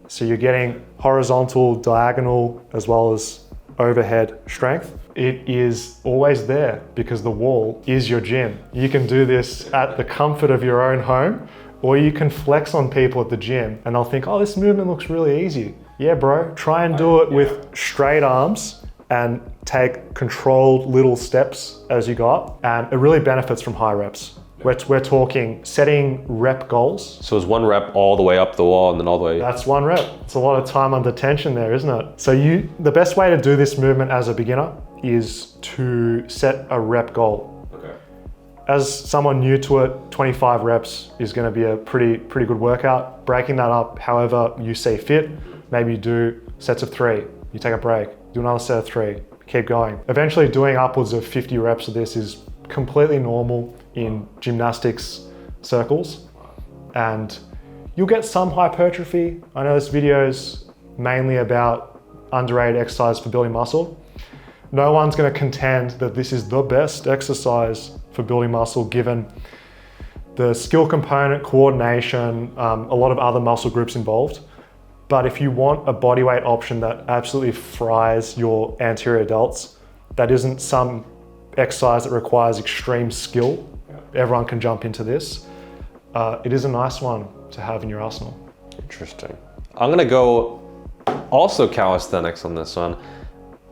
A: So you're getting horizontal, diagonal, as well as overhead strength. It is always there because the wall is your gym. You can do this at the comfort of your own home, or you can flex on people at the gym and they'll think, oh, this movement looks really easy. Yeah, bro, try and do it with straight arms and take controlled little steps as you go up. And it really benefits from high reps. We're talking setting rep goals.
B: So it's one rep all the way up the wall and then all the way.
A: That's one rep. It's a lot of time under tension there, isn't it? So the best way to do this movement as a beginner is to set a rep goal.
B: Okay.
A: As someone new to it, 25 reps is going to be a pretty good workout. Breaking that up however you see fit. Maybe you do sets of 3, you take a break, do another set of 3, keep going. Eventually doing upwards of 50 reps of this is completely normal in gymnastics circles, and you'll get some hypertrophy. I know this video is mainly about underrated exercise for building muscle. No one's going to contend that this is the best exercise for building muscle, given the skill component, coordination, a lot of other muscle groups involved. But if you want a bodyweight option that absolutely fries your anterior delts, that isn't some exercise that requires extreme skill, everyone can jump into this. It is a nice one to have in your arsenal.
B: Interesting. I'm gonna go also calisthenics on this one.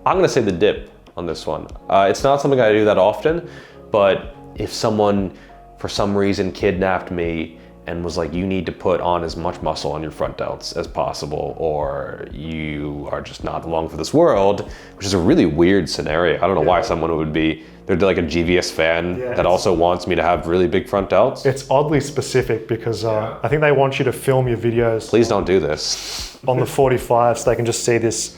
B: I'm gonna say the dip on this one. It's not something I do that often, but if someone for some reason kidnapped me and was like, you need to put on as much muscle on your front delts as possible, or you are just not long for this world, which is a really weird scenario. I don't know why someone would be, they're like a GVS fan that also wants me to have really big front delts.
A: It's oddly specific because I think they want you to film your videos.
B: Please don't do this.
A: On the 45, so they can just see this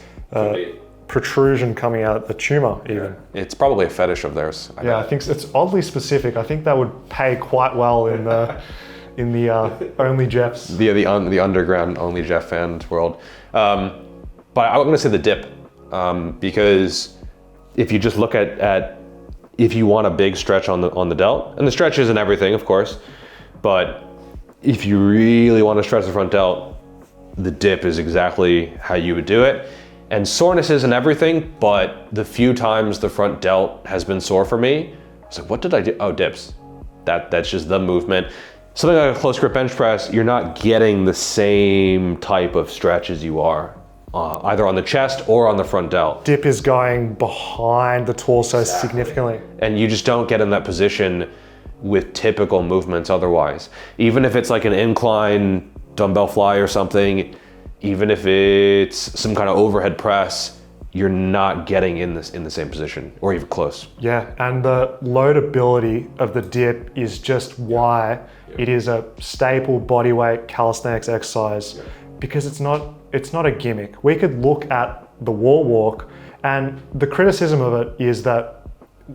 A: protrusion coming out, the tumor even.
B: It's probably a fetish of theirs.
A: I think it's oddly specific. I think that would pay quite well in the Only Jeffs.
B: The underground Only Jeff fan world. But I'm gonna say the dip, because if you just look at if you want a big stretch on the delt, and the stretch isn't everything, of course, but if you really want to stretch the front delt, the dip is exactly how you would do it. And soreness isn't everything, but the few times the front delt has been sore for me, it's like, what did I do? Oh, dips. That's just the movement. Something like a close grip bench press, you're not getting the same type of stretch as you are either on the chest or on the front delt.
A: Dip is going behind the torso significantly.
B: And you just don't get in that position with typical movements otherwise. Even if it's like an incline dumbbell fly or something, even if it's some kind of overhead press, you're not getting in the same position or even close.
A: Yeah, and the loadability of the dip is just why it is a staple bodyweight calisthenics exercise, because it's not a gimmick. We could look at the wall walk, and the criticism of it is that,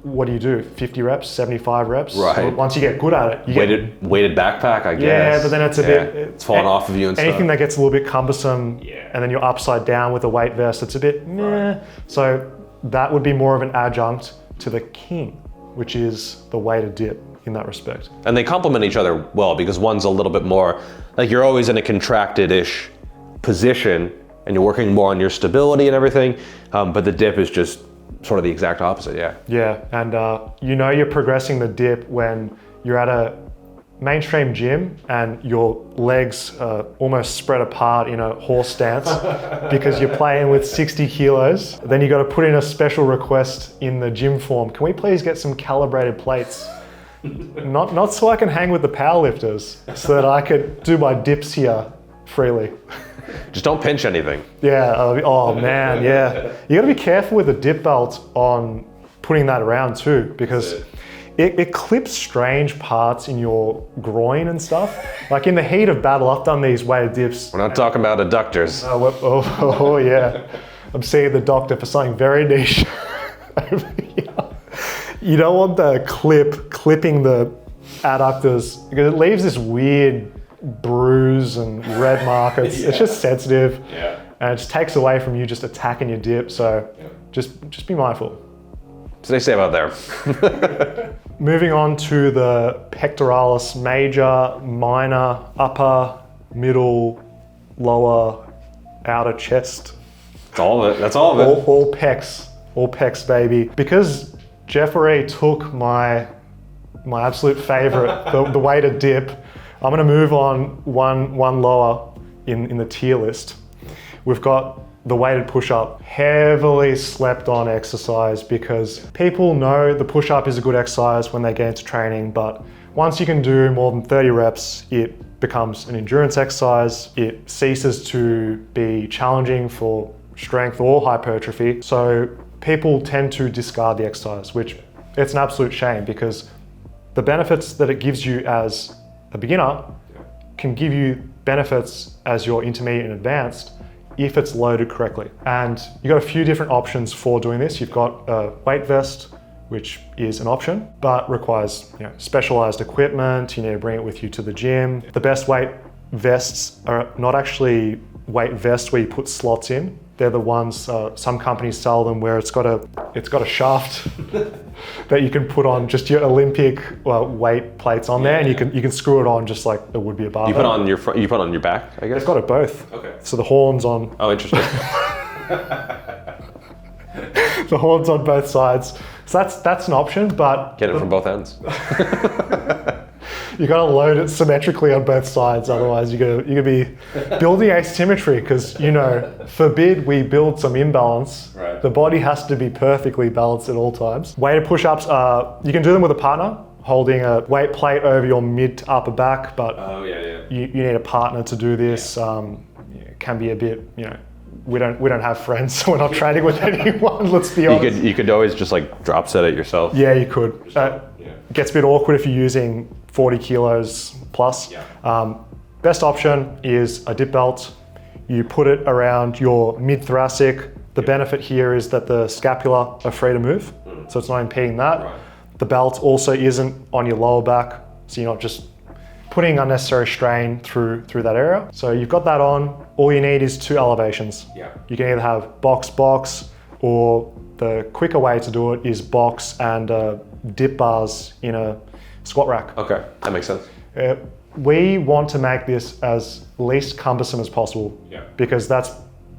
A: what do you do? 50 reps, 75 reps?
B: Right.
A: Once you get good at it, you
B: weighted backpack, I guess.
A: Yeah, but then it's a bit...
B: It's falling off of you and stuff.
A: Anything that gets a little bit cumbersome, and then you're upside down with a weight vest, it's a bit meh. So that would be more of an adjunct to the king, which is the weighted dip in that respect.
B: And they complement each other well, because one's a little bit more, like you're always in a contracted-ish position, and you're working more on your stability and everything, but the dip is just sort of the exact opposite,
A: Yeah, and you're progressing the dip when you're at a mainstream gym and your legs are almost spread apart in a horse stance because you're playing with 60 kilos. Then you got to put in a special request in the gym form. Can we please get some calibrated plates? Not so I can hang with the powerlifters, so that I could do my dips here freely.
B: Just don't pinch anything.
A: Yeah, oh man, yeah. You gotta be careful with the dip belt on putting that around too, because it clips strange parts in your groin and stuff. Like in the heat of battle, I've done these weighted dips.
B: We're not talking about adductors.
A: Oh yeah. I'm seeing the doctor for something very niche. You don't want the clipping the adductors, because it leaves this weird bruise and red mark. It's just sensitive, and it just takes away from you just attacking your dip. So just be mindful.
B: So they say about there.
A: Moving on to the pectoralis major, minor, upper, middle, lower, outer chest.
B: That's all of it. That's all of it.
A: All pecs, baby. Because Jeffrey took my absolute favorite, the weighted dip, I'm gonna move on one lower in the tier list. We've got the weighted push-up, heavily slept on exercise, because people know the push-up is a good exercise when they get into training, but once you can do more than 30 reps, it becomes an endurance exercise. It ceases to be challenging for strength or hypertrophy. So people tend to discard the exercise, which it's an absolute shame, because the benefits that it gives you as a beginner can give you benefits as your intermediate and advanced if it's loaded correctly. And you've got a few different options for doing this. You've got a weight vest, which is an option, but requires specialized equipment. You need to bring it with you to the gym. The best weight vests are not actually weight vests where you put slots in. They're the ones, some companies sell them where it's got a shaft that you can put on just your Olympic weight plates on there, and you can screw it on just like it would be a barbell.
B: You put on your front, you put on your back, I guess?
A: It's got it both.
B: Okay.
A: So the horns on
B: Oh, interesting.
A: the horns on both sides. So that's an option, but
B: Get it from both ends.
A: you got to load it symmetrically on both sides. Otherwise, you're gonna be building asymmetry, because forbid we build some imbalance.
B: Right.
A: The body has to be perfectly balanced at all times. Weighted push-ups, you can do them with a partner, holding a weight plate over your mid to upper back, but
B: Oh, yeah.
A: you need a partner to do this. It can be a bit, we don't have friends, so we're not training with anyone. Let's be honest.
B: You could always just like drop set it yourself.
A: Yeah, you could. It gets a bit awkward if you're using 40 kilos plus.
B: Yeah.
A: Best option is a dip belt. You put it around your mid-thoracic. The benefit here is that the scapula are free to move, so it's not impeding that.
B: Right.
A: The belt also isn't on your lower back, so you're not just putting unnecessary strain through that area. So you've got that on. All you need is 2 elevations.
B: Yeah.
A: You can either have box, or the quicker way to do it is box and dip bars in a squat rack.
B: Okay, that makes sense.
A: We want to make this as least cumbersome as possible, because that's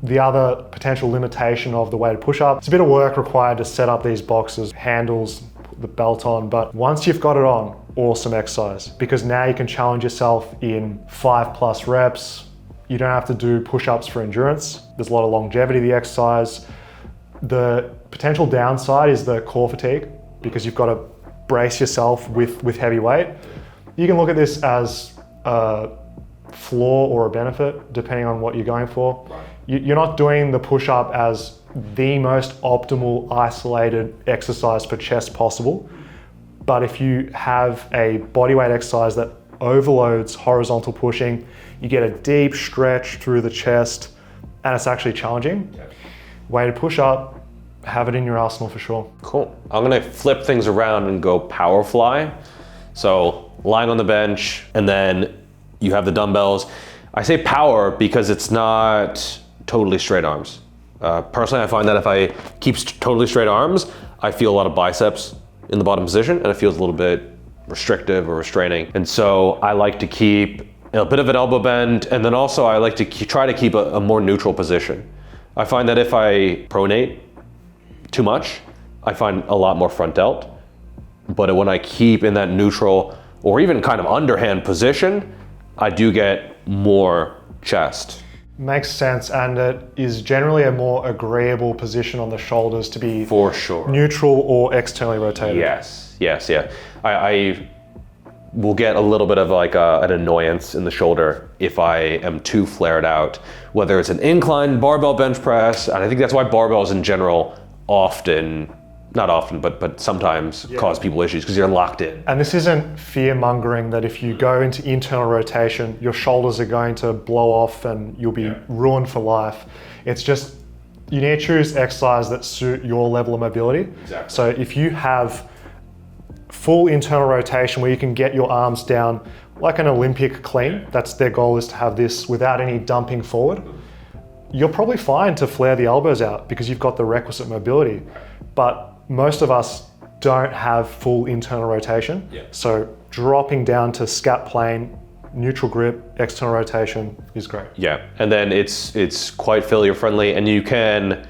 A: the other potential limitation of the weighted push-up. It's a bit of work required to set up these boxes, handles, put the belt on, but once you've got it on, awesome exercise, because now you can challenge yourself in 5+ reps. You don't have to do push-ups for endurance. There's a lot of longevity to the exercise. The potential downside is the core fatigue, because you've got to brace yourself with heavy weight. You can look at this as a flaw or a benefit, depending on what you're going for.
B: Right.
A: You're not doing the push-up as the most optimal isolated exercise for chest possible. But if you have a bodyweight exercise that overloads horizontal pushing, you get a deep stretch through the chest, and it's actually challenging. Weighted push-up, have it in your arsenal for sure.
B: Cool. I'm gonna flip things around and go power fly. So lying on the bench, and then you have the dumbbells. I say power because it's not totally straight arms. Personally, I find that if I keep totally straight arms, I feel a lot of biceps in the bottom position, and it feels a little bit restrictive or restraining. And so I like to keep a bit of an elbow bend, and then also I like to try to keep a more neutral position. I find that if I pronate too much, I find a lot more front delt. But when I keep in that neutral or even kind of underhand position, I do get more chest.
A: Makes sense, and it is generally a more agreeable position on the shoulders to be
B: For sure.
A: neutral or externally rotated.
B: Yes, yeah. I will get a little bit of like an annoyance in the shoulder if I am too flared out, whether it's an incline barbell bench press, and I think that's why barbells in general not often, but sometimes cause people issues because you're locked in.
A: And this isn't fear-mongering that if you go into internal rotation, your shoulders are going to blow off and you'll be ruined for life. It's just, you need to choose exercise that suit your level of mobility.
B: Exactly.
A: So if you have full internal rotation where you can get your arms down like an Olympic clean, that's their goal, is to have this without any dumping forward, you're probably fine to flare the elbows out because you've got the requisite mobility. But most of us don't have full internal rotation. So dropping down to scap plane, neutral grip, external rotation is great.
B: Yeah, and then it's quite failure friendly, and you can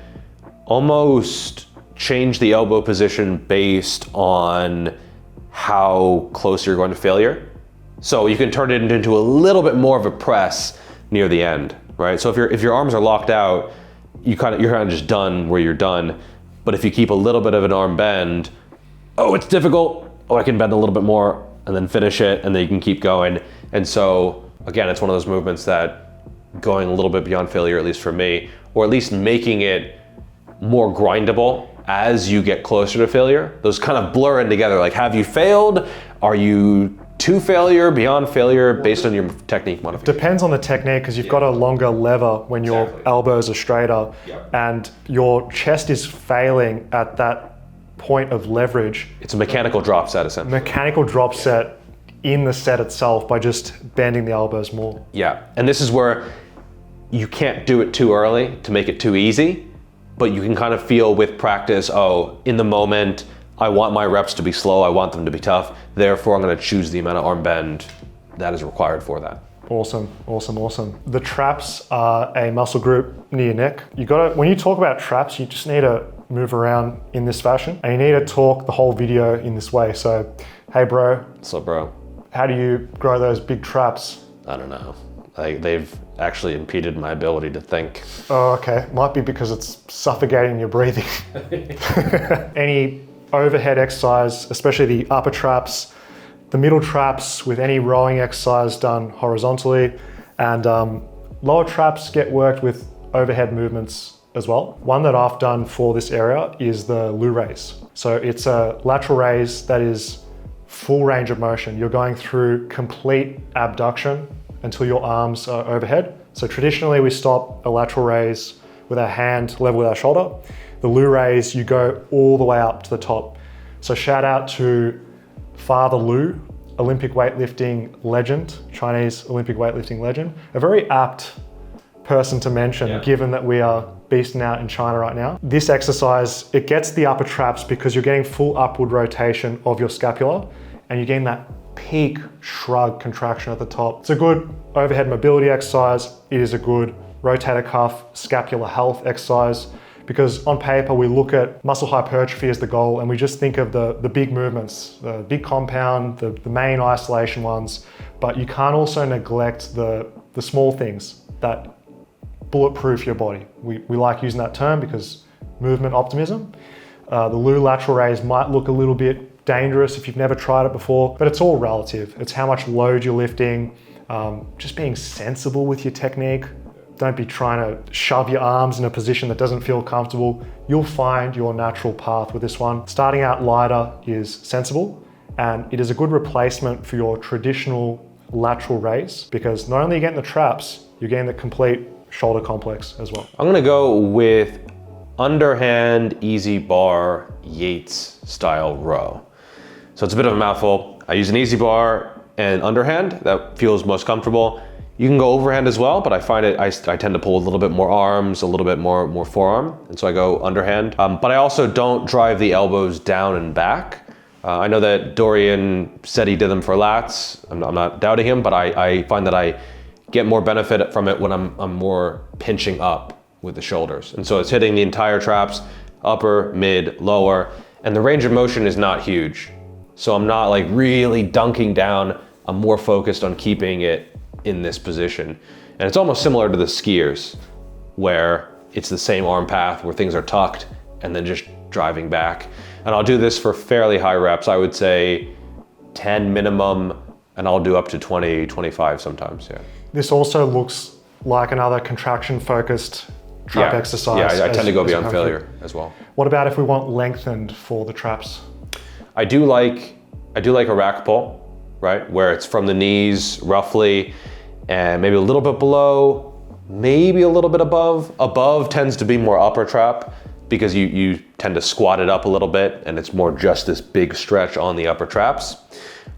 B: almost change the elbow position based on how close you're going to failure. So you can turn it into a little bit more of a press near the end, right? So if your arms are locked out, you're kind of just done where you're done. But if you keep a little bit of an arm bend, it's difficult. I can bend a little bit more and then finish it, and then you can keep going. And so again, it's one of those movements that going a little bit beyond failure, at least for me, or at least making it more grindable as you get closer to failure. Those kind of blur in together. Like, have you failed? Are you to failure, beyond failure, based on your technique modification?
A: Depends on the technique, because you've got a longer lever when your elbows are straighter, and your chest is failing at that point of leverage.
B: It's a mechanical drop set, essentially.
A: Mechanical drop set in the set itself by just bending the elbows more.
B: Yeah, and this is where you can't do it too early to make it too easy, but you can kind of feel with practice, oh, in the moment, I want my reps to be slow, I want them to be tough, therefore I'm gonna choose the amount of arm bend that is required for that.
A: Awesome, awesome, awesome. The traps are a muscle group near your neck. When you talk about traps, you just need to move around in this fashion, and you need to talk the whole video in this way. So, hey bro.
B: What's up, bro?
A: How do you grow those big traps?
B: I don't know. They've actually impeded my ability to think.
A: Oh, okay. Might be because it's suffocating your breathing. Any overhead exercise, especially the upper traps, the middle traps with any rowing exercise done horizontally, and lower traps get worked with overhead movements as well. One that I've done for this area is the Lou raise. So it's a lateral raise that is full range of motion. You're going through complete abduction until your arms are overhead. So traditionally we stop a lateral raise with our hand level with our shoulder. The Lou raise, you go all the way up to the top. So shout out to Father Lou, Olympic weightlifting legend, Chinese Olympic weightlifting legend. A very apt person to mention, given that we are beasting out in China right now. This exercise, it gets the upper traps because you're getting full upward rotation of your scapula, and you're getting that peak shrug contraction at the top. It's a good overhead mobility exercise. It is a good rotator cuff scapular health exercise, because on paper we look at muscle hypertrophy as the goal and we just think of the big movements, the big compound, the main isolation ones, but you can't also neglect the small things that bulletproof your body. We like using that term because movement optimism. The Lou lateral raise might look a little bit dangerous if you've never tried it before, but it's all relative. It's how much load you're lifting, just being sensible with your technique. Don't be trying to shove your arms in a position that doesn't feel comfortable. You'll find your natural path with this one. Starting out lighter is sensible, and it is a good replacement for your traditional lateral raise, because not only are you getting the traps, you're getting the complete shoulder complex as well.
B: I'm gonna go with underhand easy bar Yates style row. So it's a bit of a mouthful. I use an easy bar and underhand, that feels most comfortable. You can go overhand as well, but I find I tend to pull a little bit more arms, a little bit more forearm, and so I go underhand. But I also don't drive the elbows down and back. I know that Dorian said he did them for lats. I'm not doubting him, but I find that I get more benefit from it when I'm more pinching up with the shoulders. And so it's hitting the entire traps, upper, mid, lower, and the range of motion is not huge. So I'm not like really dunking down. I'm more focused on keeping it in this position. And it's almost similar to the skiers, where it's the same arm path where things are tucked and then just driving back. And I'll do this for fairly high reps. I would say 10 minimum, and I'll do up to 20, 25 sometimes, yeah.
A: This also looks like another contraction focused trap exercise.
B: Yeah, I tend to go beyond failure as well.
A: What about if we want lengthened for the traps?
B: I do like a rack pull, right? Where it's from the knees roughly, and maybe a little bit below, maybe a little bit above. Above tends to be more upper trap because you tend to squat it up a little bit and it's more just this big stretch on the upper traps.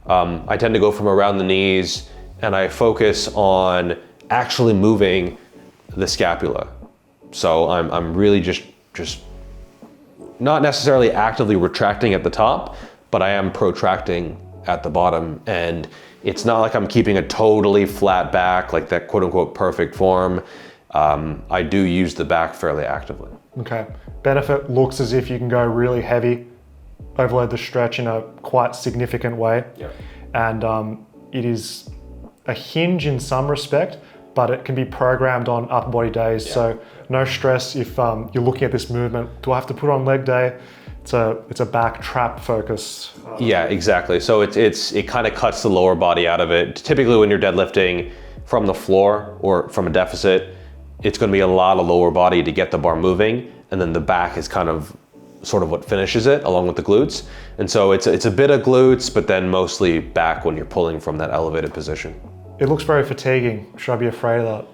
B: I tend to go from around the knees and I focus on actually moving the scapula. So I'm really just not necessarily actively retracting at the top, but I am protracting at the bottom, and it's not like I'm keeping a totally flat back, like that quote unquote perfect form. I do use the back fairly actively.
A: Okay. Benefit looks as if you can go really heavy, overload the stretch in a quite significant way.
B: Yep.
A: And it is a hinge in some respect, but it can be programmed on upper body days. Yeah. So no stress if you're looking at this movement. Do I have to put on leg day? It's a back trap focus.
B: Yeah, exactly. So it kind of cuts the lower body out of it. Typically when you're deadlifting from the floor or from a deficit, it's going to be a lot of lower body to get the bar moving, and then the back is kind of sort of what finishes it along with the glutes. And so it's a bit of glutes, but then mostly back when you're pulling from that elevated position.
A: It looks very fatiguing. Should I be afraid of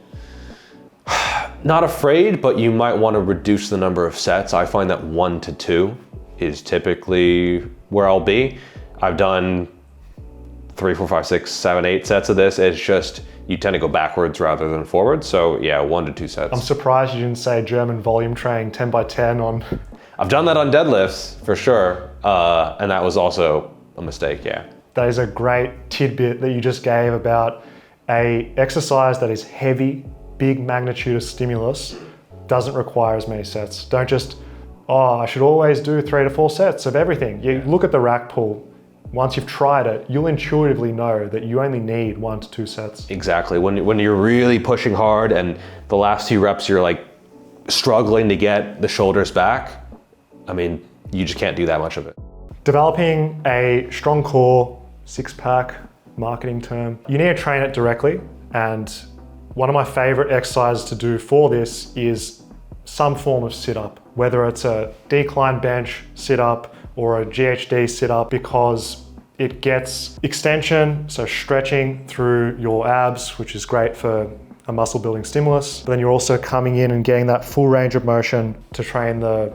A: that?
B: Not afraid, but you might want to reduce the number of sets. I find that 1 to 2 is typically where I'll be. I've done 3, 4, 5, 6, 7, 8 sets of this. It's just you tend to go backwards rather than forwards. So yeah, 1 to 2 sets.
A: I'm surprised you didn't say German volume training 10 by 10 on.
B: I've done that on deadlifts for sure, and that was also a mistake. Yeah.
A: That is a great tidbit that you just gave about a exercise that is heavy, big magnitude of stimulus, doesn't require as many sets. Don't just, I should always do 3 to 4 sets of everything. You look at the rack pull. Once you've tried it, you'll intuitively know that you only need 1 to 2 sets.
B: Exactly. When you're really pushing hard and the last 2 reps you're like struggling to get the shoulders back, I mean, you just can't do that much of it.
A: Developing a strong core, 6-pack, marketing term, you need to train it directly. And one of my favorite exercises to do for this is some form of sit-up, whether it's a decline bench sit-up or a GHD sit-up, because it gets extension, so stretching through your abs, which is great for a muscle building stimulus. But then you're also coming in and getting that full range of motion to train the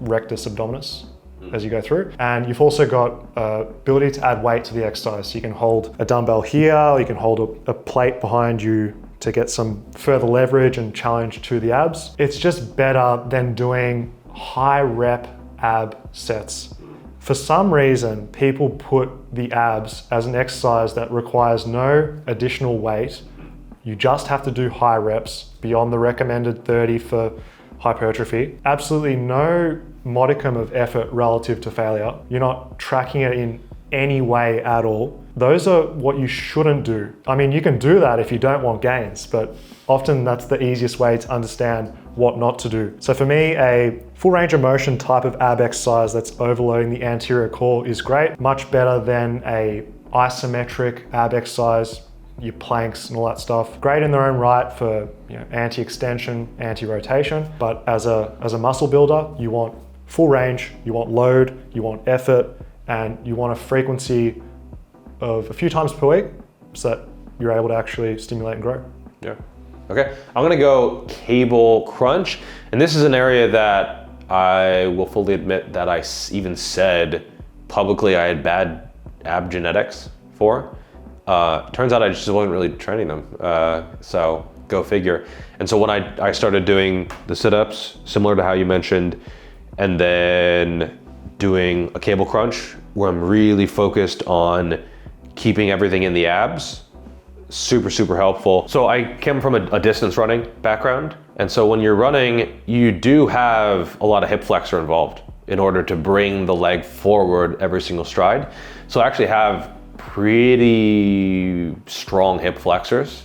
A: rectus abdominis as you go through. And you've also got ability to add weight to the exercise. So you can hold a dumbbell here, you can hold a plate behind you to get some further leverage and challenge to the abs. It's just better than doing high rep ab sets. For some reason, people put the abs as an exercise that requires no additional weight. You just have to do high reps beyond the recommended 30 for hypertrophy. Absolutely no modicum of effort relative to failure. You're not tracking it in any way at all. Those are what you shouldn't do. I mean, you can do that if you don't want gains, but often that's the easiest way to understand what not to do. So for me, a full range of motion type of ab exercise that's overloading the anterior core is great. Much better than a isometric ab exercise, your planks and all that stuff. Great in their own right for anti-extension, anti-rotation, but as a muscle builder, you want full range, you want load, you want effort, and you want a frequency of a few times per week so that you're able to actually stimulate and grow.
B: Yeah. Okay, I'm gonna go cable crunch. And this is an area that I will fully admit that I even said publicly I had bad ab genetics for. Turns out I just wasn't really training them. So go figure. And so when I started doing the sit-ups, similar to how you mentioned, and then doing a cable crunch where I'm really focused on keeping everything in the abs, super, super helpful. So I came from a distance running background. And so when you're running, you do have a lot of hip flexor involved in order to bring the leg forward every single stride. So I actually have pretty strong hip flexors,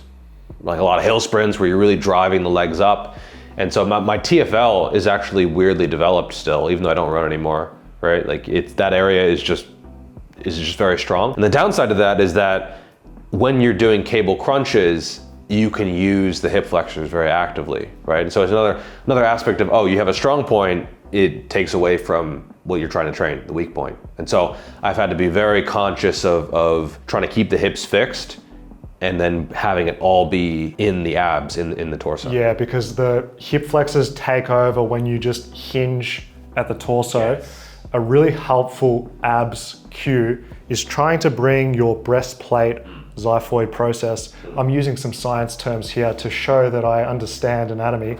B: like a lot of hill sprints where you're really driving the legs up. And so my TFL is actually weirdly developed still, even though I don't run anymore, right? Like that area is just very strong. And the downside of that is that when you're doing cable crunches, you can use the hip flexors very actively, right? And so it's another aspect of, you have a strong point, it takes away from what you're trying to train, the weak point. And so I've had to be very conscious of trying to keep the hips fixed and then having it all be in the abs, in the torso.
A: Yeah, because the hip flexors take over when you just hinge at the torso. Yes. A really helpful abs cue is trying to bring your breastplate xiphoid process. I'm using some science terms here to show that I understand anatomy.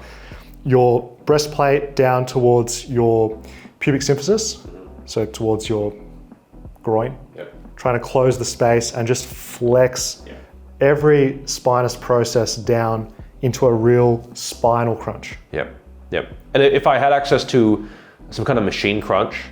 A: Your breastplate down towards your pubic symphysis, so towards your groin. Yep. Trying to close the space and just flex every spinous process down into a real spinal crunch.
B: Yep. And if I had access to some kind of machine crunch,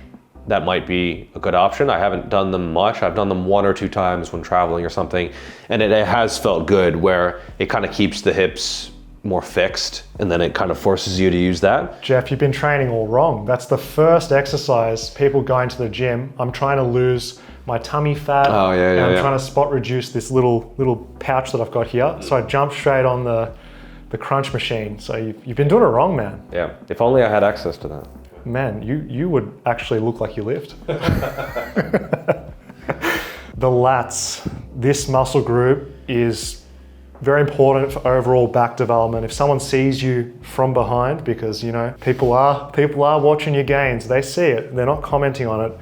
B: that might be a good option. I haven't done them much. I've done them 1 or 2 times when traveling or something, and it has felt good where it kind of keeps the hips more fixed, and then it kind of forces you to use that.
A: Jeff, you've been training all wrong. That's the first exercise people going to the gym. I'm trying to lose my tummy fat, and I'm trying to spot reduce this little pouch that I've got here. So I jumped straight on the crunch machine. So you've been doing it wrong, man.
B: Yeah, if only I had access to that.
A: Man, you would actually look like you lift. The lats, this muscle group is very important for overall back development. If someone sees you from behind, because people are watching your gains, they see it, they're not commenting on it.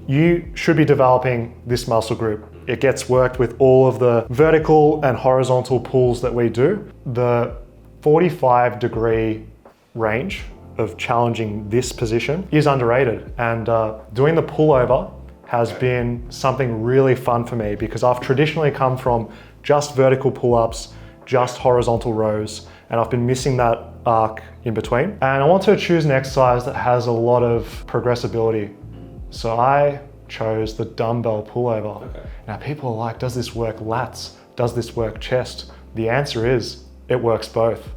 A: you should be developing this muscle group. It gets worked with all of the vertical and horizontal pulls that we do. The 45-degree range of challenging this position is underrated, and doing the pullover has been something really fun for me because I've traditionally come from just vertical pull-ups, just horizontal rows, and I've been missing that arc in between. And I want to choose an exercise that has a lot of progressibility. So I chose the dumbbell pullover. Now people are like, does this work lats? Does this work chest? The answer is, it works both.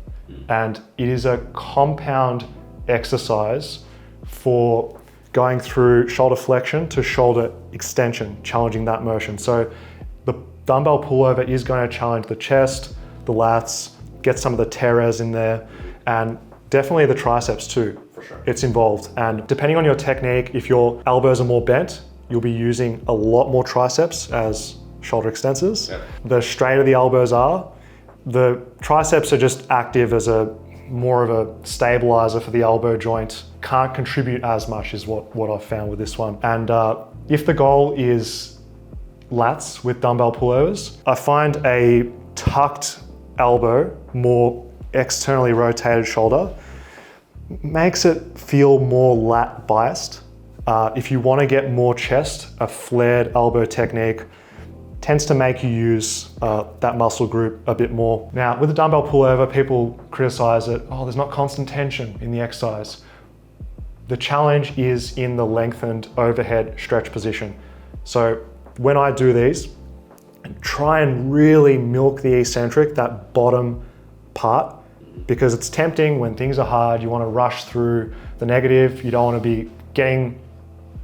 A: And it is a compound exercise for going through shoulder flexion to shoulder extension, challenging that motion. So the dumbbell pullover is going to challenge the chest, the lats, get some of the teres in there, and definitely the triceps too. For sure. It's involved. And depending on your technique, if your elbows are more bent, you'll be using a lot more triceps as shoulder extensors. Yeah. The straighter the elbows are, the triceps are just active as more of a stabilizer for the elbow joint. Can't contribute as much is what I've found with this one. And if the goal is lats with dumbbell pullovers, I find a tucked elbow, more externally rotated shoulder, makes it feel more lat biased. If you want to get more chest, a flared elbow technique tends to make you use that muscle group a bit more. Now, with the dumbbell pullover, people criticize it, oh, there's not constant tension in the exercise. The challenge is in the lengthened overhead stretch position. So when I do these, try and really milk the eccentric, that bottom part, because it's tempting when things are hard, you want to rush through the negative, you don't want to be getting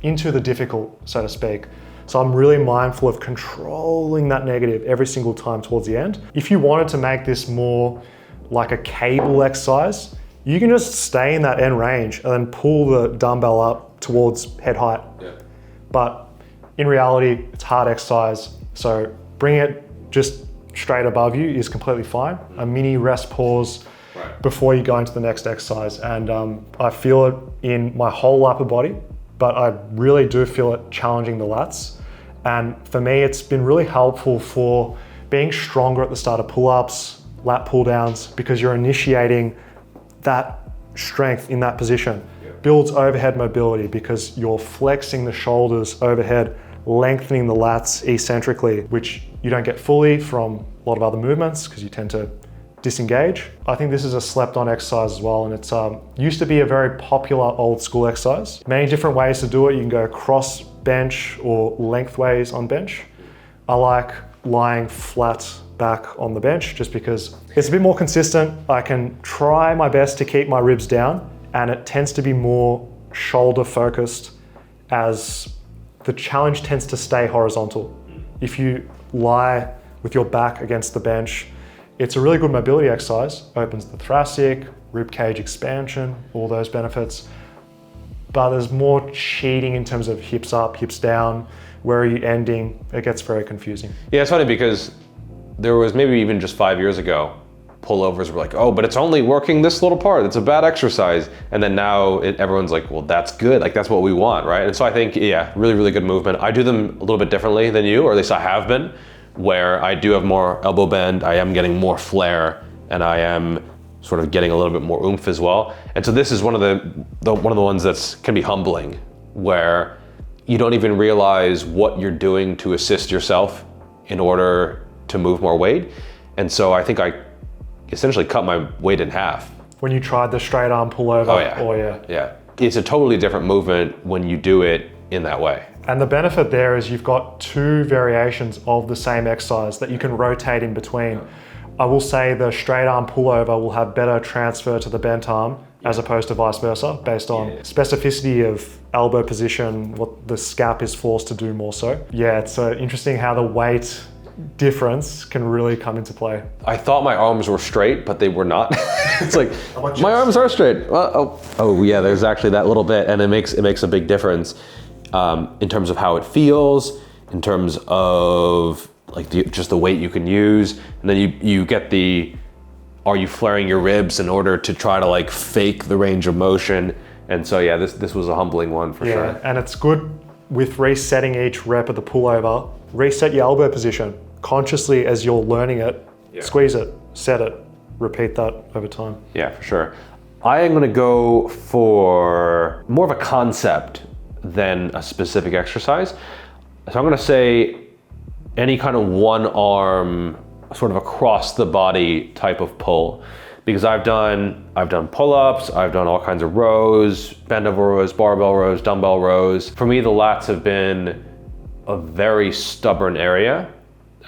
A: into the difficult, so to speak. So I'm really mindful of controlling that negative every single time towards the end. If you wanted to make this more like a cable exercise, you can just stay in that end range and then pull the dumbbell up towards head height. Yeah. But in reality, it's hard exercise. So bring it just straight above you is completely fine. A mini rest pause before you go into the next exercise. And I feel it in my whole upper body, but I really do feel it challenging the lats. And for me, it's been really helpful for being stronger at the start of pull-ups, lat pull-downs, because you're initiating that strength in that position. Yeah. Builds overhead mobility because you're flexing the shoulders overhead, lengthening the lats eccentrically, which you don't get fully from a lot of other movements because you tend to disengage. I think this is a slept on exercise as well, and it's used to be a very popular old school exercise. Many different ways to do it. You can go cross bench or lengthways on bench. I like lying flat back on the bench just because it's a bit more consistent. I can try my best to keep my ribs down, and it tends to be more shoulder focused as the challenge tends to stay horizontal. If you lie with your back against the bench, it's a really good mobility exercise. Opens the thoracic, rib cage expansion, all those benefits. But there's more cheating in terms of hips up, hips down. Where are you ending? It gets very confusing.
B: Yeah, it's funny because there was maybe even just 5 years ago, pullovers were like, oh, but it's only working this little part. It's a bad exercise. And then now everyone's like, well, that's good. Like that's what we want, right? And so I think, yeah, really, really good movement. I do them a little bit differently than you, or at least I have been, where I do have more elbow bend. I am getting more flare, and I am sort of getting a little bit more oomph as well. And so this is one of the ones that's can be humbling, where you don't even realize what you're doing to assist yourself in order to move more weight. And so I think I essentially cut my weight in half.
A: When you tried the straight arm pullover.
B: Oh yeah. Yeah. It's a totally different movement when you do it in that way.
A: And the benefit there is you've got two variations of the same exercise that you can rotate in between. I will say the straight arm pullover will have better transfer to the bent arm as opposed to vice versa, based on specificity of elbow position, what the scap is forced to do more so. Yeah, it's interesting how the weight difference can really come into play.
B: I thought my arms were straight, but they were not. It's like, my arms are straight. Oh yeah, there's actually that little bit, and it makes a big difference in terms of how it feels, in terms of like just the weight you can use. And then you get are you flaring your ribs in order to try to like fake the range of motion? And so yeah, this was a humbling one for sure.
A: And it's good with resetting each rep of the pullover, reset your elbow position consciously as you're learning it. Squeeze it, set it, repeat that over time.
B: Yeah, for sure. I am gonna go for more of a concept than a specific exercise. So I'm gonna say any kind of one arm, sort of across the body type of pull. Because I've done pull-ups, I've done all kinds of rows, bend over rows, barbell rows, dumbbell rows. For me, the lats have been a very stubborn area.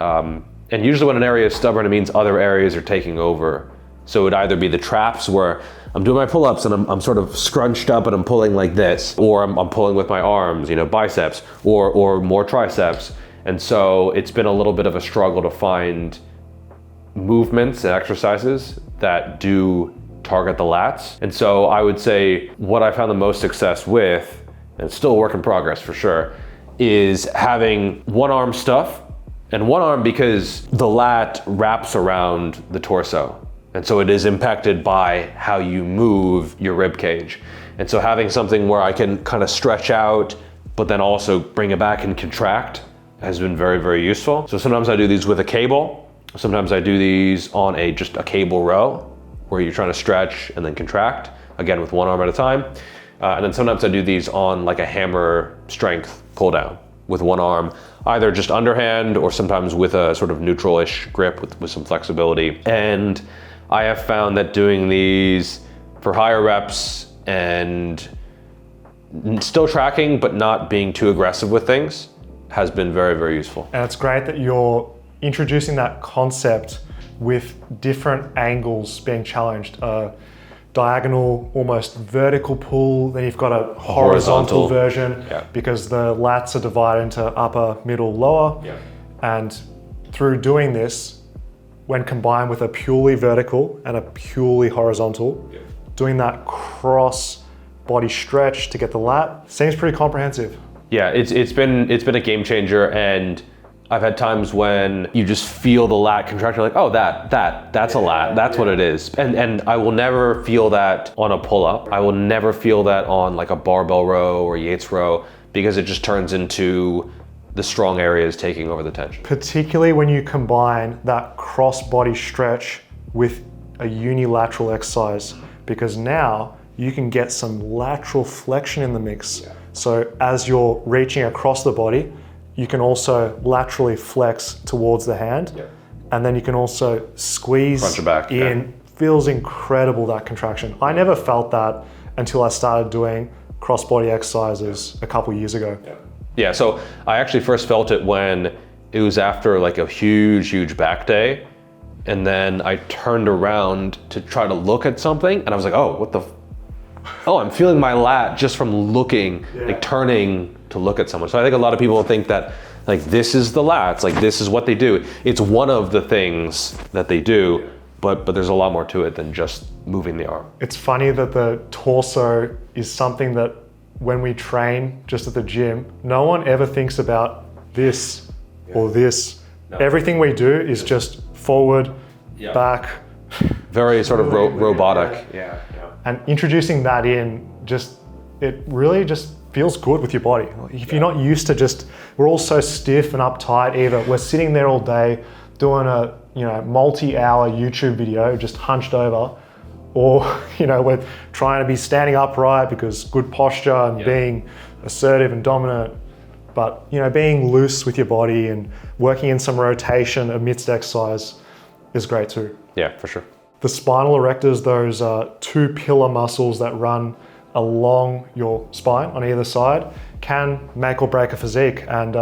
B: And usually when an area is stubborn, it means other areas are taking over. So it would either be the traps where I'm doing my pull-ups and I'm sort of scrunched up and I'm pulling like this, or I'm pulling with my arms, biceps, or more triceps. And so it's been a little bit of a struggle to find movements and exercises that do target the lats. And so I would say what I found the most success with, and it's still a work in progress for sure, is having one arm stuff, and one arm because the lat wraps around the torso. And so it is impacted by how you move your rib cage. And so having something where I can kind of stretch out, but then also bring it back and contract has been very, very useful. So sometimes I do these with a cable. Sometimes I do these on just a cable row where you're trying to stretch and then contract, again with one arm at a time. And then sometimes I do these on like a hammer strength pull down with one arm, either just underhand or sometimes with a sort of neutral-ish grip with some flexibility. And I have found that doing these for higher reps and still tracking but not being too aggressive with things has been very, very useful.
A: And it's great that you're introducing that concept with different angles being challenged. Diagonal, almost vertical pull, then you've got a horizontal version because the lats are divided into upper, middle, lower. And through doing this, when combined with a purely vertical and a purely horizontal, doing that cross body stretch to get the lat seems pretty comprehensive.
B: Yeah, it's been a game changer, and I've had times when you just feel the lat contract. You're like, oh, that's a lat. That's what it is. And I will never feel that on a pull-up. I will never feel that on like a barbell row or Yates row, because it just turns into the strong areas taking over the tension.
A: Particularly when you combine that cross-body stretch with a unilateral exercise, because now you can get some lateral flexion in the mix. So as you're reaching across the body, you can also laterally flex towards the hand, and then you can also squeeze
B: front to back,
A: in. Feels incredible, that contraction. I never felt that until I started doing cross-body exercises a couple years ago.
B: Yeah, so I actually first felt it when it was after like a huge back day, and then I turned around to try to look at something, and I was like, oh, what the I'm feeling my lat just from looking, like turning to look at someone. So I think a lot of people think that like this is the lats, like this is what they do. It's one of the things that they do, but there's a lot more to it than just moving the arm.
A: It's funny that the torso is something that when we train just at the gym, no one ever thinks about this or this. No. Everything we do is just forward, back.
B: Very sort of robotic.
A: And introducing that in, it really just feels good with your body. If you're not used to we're all so stiff and uptight, either we're sitting there all day doing a multi-hour YouTube video just hunched over, or we're trying to be standing upright because good posture and being assertive and dominant, but being loose with your body and working in some rotation amidst exercise is great too.
B: Yeah, for sure.
A: The spinal erectors, those two pillar muscles that run along your spine on either side, can make or break a physique. And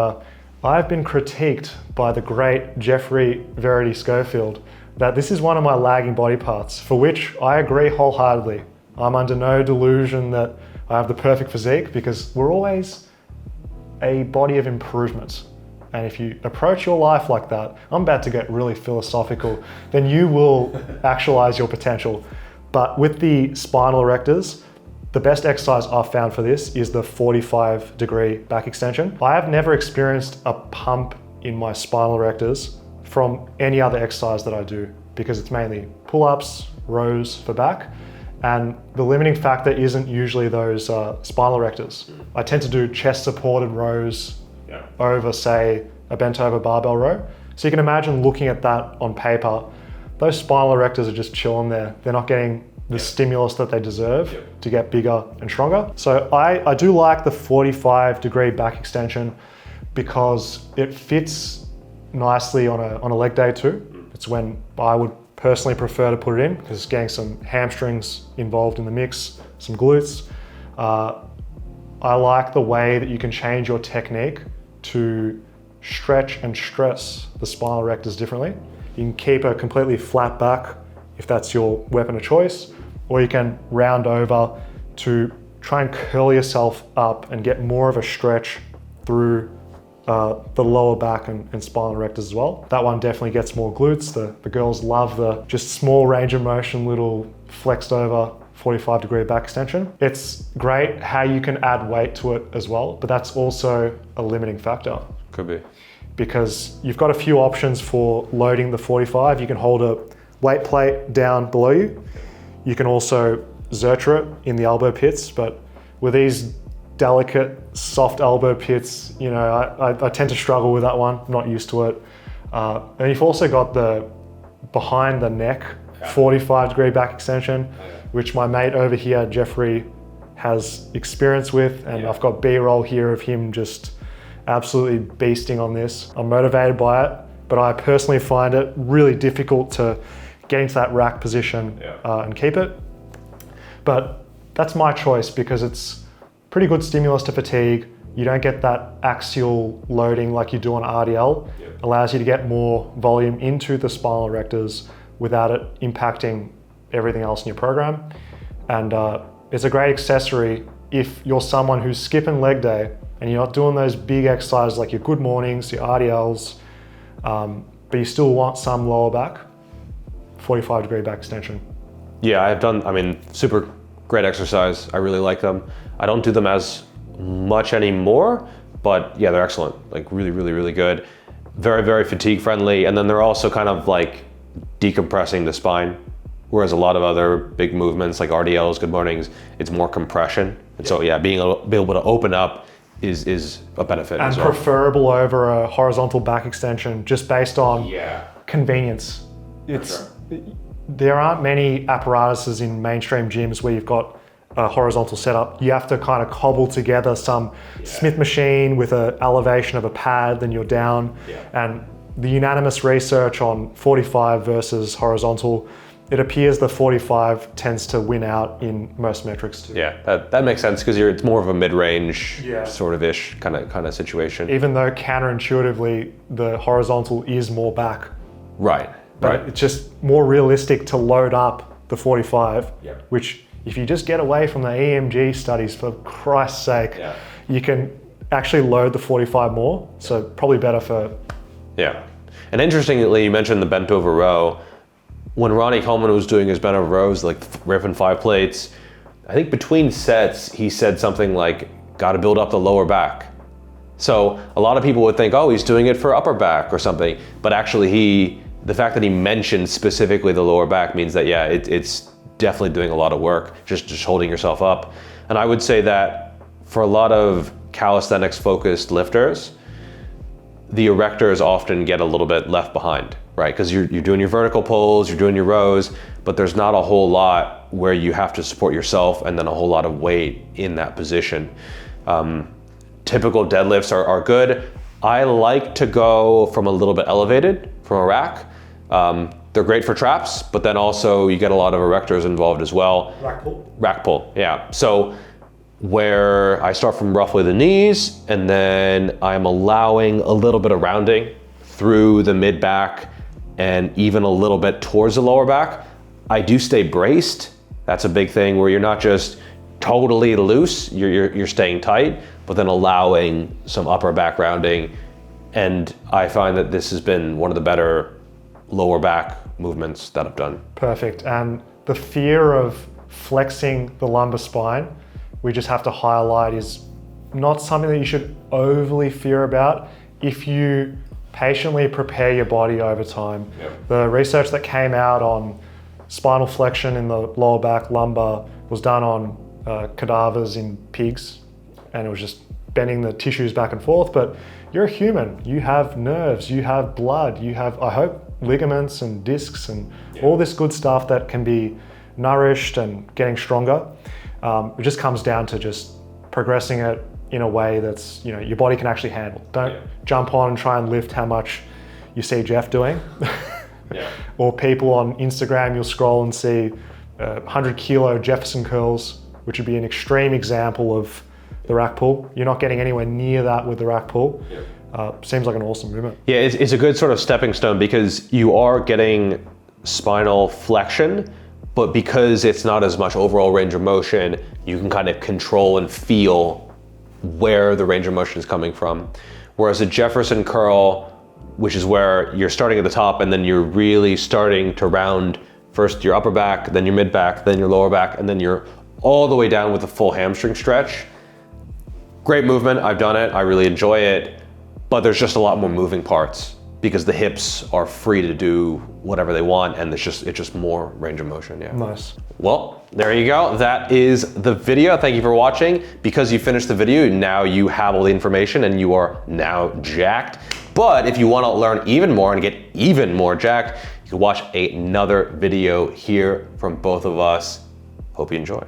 A: I've been critiqued by the great Jeffrey Verity Schofield that this is one of my lagging body parts, for which I agree wholeheartedly. I'm under no delusion that I have the perfect physique, because we're always a body of improvement. And if you approach your life like that, I'm about to get really philosophical, then you will actualize your potential. But with the spinal erectors, the best exercise I've found for this is the 45-degree back extension. I have never experienced a pump in my spinal erectors from any other exercise that I do, because it's mainly pull-ups, rows for back. And the limiting factor isn't usually those spinal erectors. I tend to do chest supported rows over, say, a bent over barbell row. So you can imagine looking at that on paper, those spinal erectors are just chilling there. They're not getting the stimulus that they deserve to get bigger and stronger. So I do like the 45-degree back extension because it fits nicely on a leg day too. It's when I would personally prefer to put it in because it's getting some hamstrings involved in the mix, some glutes. I like the way that you can change your technique to stretch and stress the spinal erectors differently. You can keep a completely flat back if that's your weapon of choice, or you can round over to try and curl yourself up and get more of a stretch through the lower back and spinal erectors as well. That one definitely gets more glutes. The girls love the just small range of motion, little flexed over 45-degree back extension. It's great how you can add weight to it as well, but that's also a limiting factor.
B: Could be.
A: Because you've got a few options for loading the 45. You can hold a weight plate down below you. You can also Zercher it in the elbow pits, but with these delicate, soft elbow pits, you know, I tend to struggle with that one, not used to it. And you've also got the behind the neck 45-degree back extension, which my mate over here, Jeffrey, has experience with, and I've got B-roll here of him just absolutely beasting on this. I'm motivated by it, but I personally find it really difficult to get into that rack position and keep it. But that's my choice because it's pretty good stimulus to fatigue. You don't get that axial loading like you do on RDL. Allows you to get more volume into the spinal erectors without it impacting everything else in your program. And it's a great accessory if you're someone who's skipping leg day and you're not doing those big exercises like your good mornings, your RDLs, but you still want some lower back, 45-degree back extension.
B: Yeah, I've done, super great exercise. I really like them. I don't do them as much anymore, but yeah, they're excellent. Like really, really, really good. Very, very fatigue friendly. And then they're also kind of like decompressing the spine. Whereas a lot of other big movements like RDLs, good mornings, it's more compression. And so yeah, being able to open up is a benefit
A: and
B: as well.
A: Preferable over a horizontal back extension just based on convenience. There aren't many apparatuses in mainstream gyms where you've got a horizontal setup. You have to kind of cobble together some Smith machine with an elevation of a pad, then you're down. And the unanimous research on 45 versus horizontal, it appears the 45 tends to win out in most metrics too.
B: Yeah, that makes sense because it's more of a mid-range sort of ish kind of situation.
A: Even though counterintuitively the horizontal is more back.
B: Right.
A: But it's just more realistic to load up the 45, which if you just get away from the EMG studies, for Christ's sake, you can actually load the 45 more. So probably better for...
B: Yeah. And interestingly, you mentioned the bent over row. When Ronnie Coleman was doing his bent over rows, like ripping 5 plates, I think between sets, he said something like, got to build up the lower back. So a lot of people would think, oh, he's doing it for upper back or something. But actually the fact that he mentioned specifically the lower back means that, it's definitely doing a lot of work, just holding yourself up. And I would say that for a lot of calisthenics focused lifters, the erectors often get a little bit left behind, right? Because you're doing your vertical pulls, you're doing your rows, but there's not a whole lot where you have to support yourself and then a whole lot of weight in that position. Typical deadlifts are good. I like to go from a little bit elevated from a rack. They're great for traps, but then also you get a lot of erectors involved as well. Rack pull, yeah. So where I start from roughly the knees and then I'm allowing a little bit of rounding through the mid back and even a little bit towards the lower back. I do stay braced. That's a big thing where you're not just totally loose, you're staying tight, but then allowing some upper back rounding. And I find that this has been one of the better lower back movements that I've done.
A: Perfect. And the fear of flexing the lumbar spine, we just have to highlight, is not something that you should overly fear about if you patiently prepare your body over time. The research that came out on spinal flexion in the lower back, lumbar, was done on cadavers in pigs, and it was just bending the tissues back and forth. But you're a human, you have nerves, you have blood, you have, I hope, ligaments and discs and all this good stuff that can be nourished and getting stronger. It just comes down to just progressing it in a way that's, you know, your body can actually handle. Don't jump on and try and lift how much you see Jeff doing. Or people on Instagram, you'll scroll and see 100 kilo Jefferson curls, which would be an extreme example of the rack pull. You're not getting anywhere near that with the rack pull. Seems like an awesome movement.
B: Yeah, it's a good sort of stepping stone because you are getting spinal flexion, but because it's not as much overall range of motion, you can kind of control and feel where the range of motion is coming from. Whereas a Jefferson curl, which is where you're starting at the top and then you're really starting to round first your upper back, then your mid back, then your lower back, and then you're all the way down with a full hamstring stretch. Great movement, I've done it, I really enjoy it, but there's just a lot more moving parts because the hips are free to do whatever they want and it's just more range of motion, yeah.
A: Nice.
B: Well, there you go. That is the video. Thank you for watching. Because you finished the video, now you have all the information and you are now jacked. But if you want to learn even more and get even more jacked, you can watch another video here from both of us. Hope you enjoy.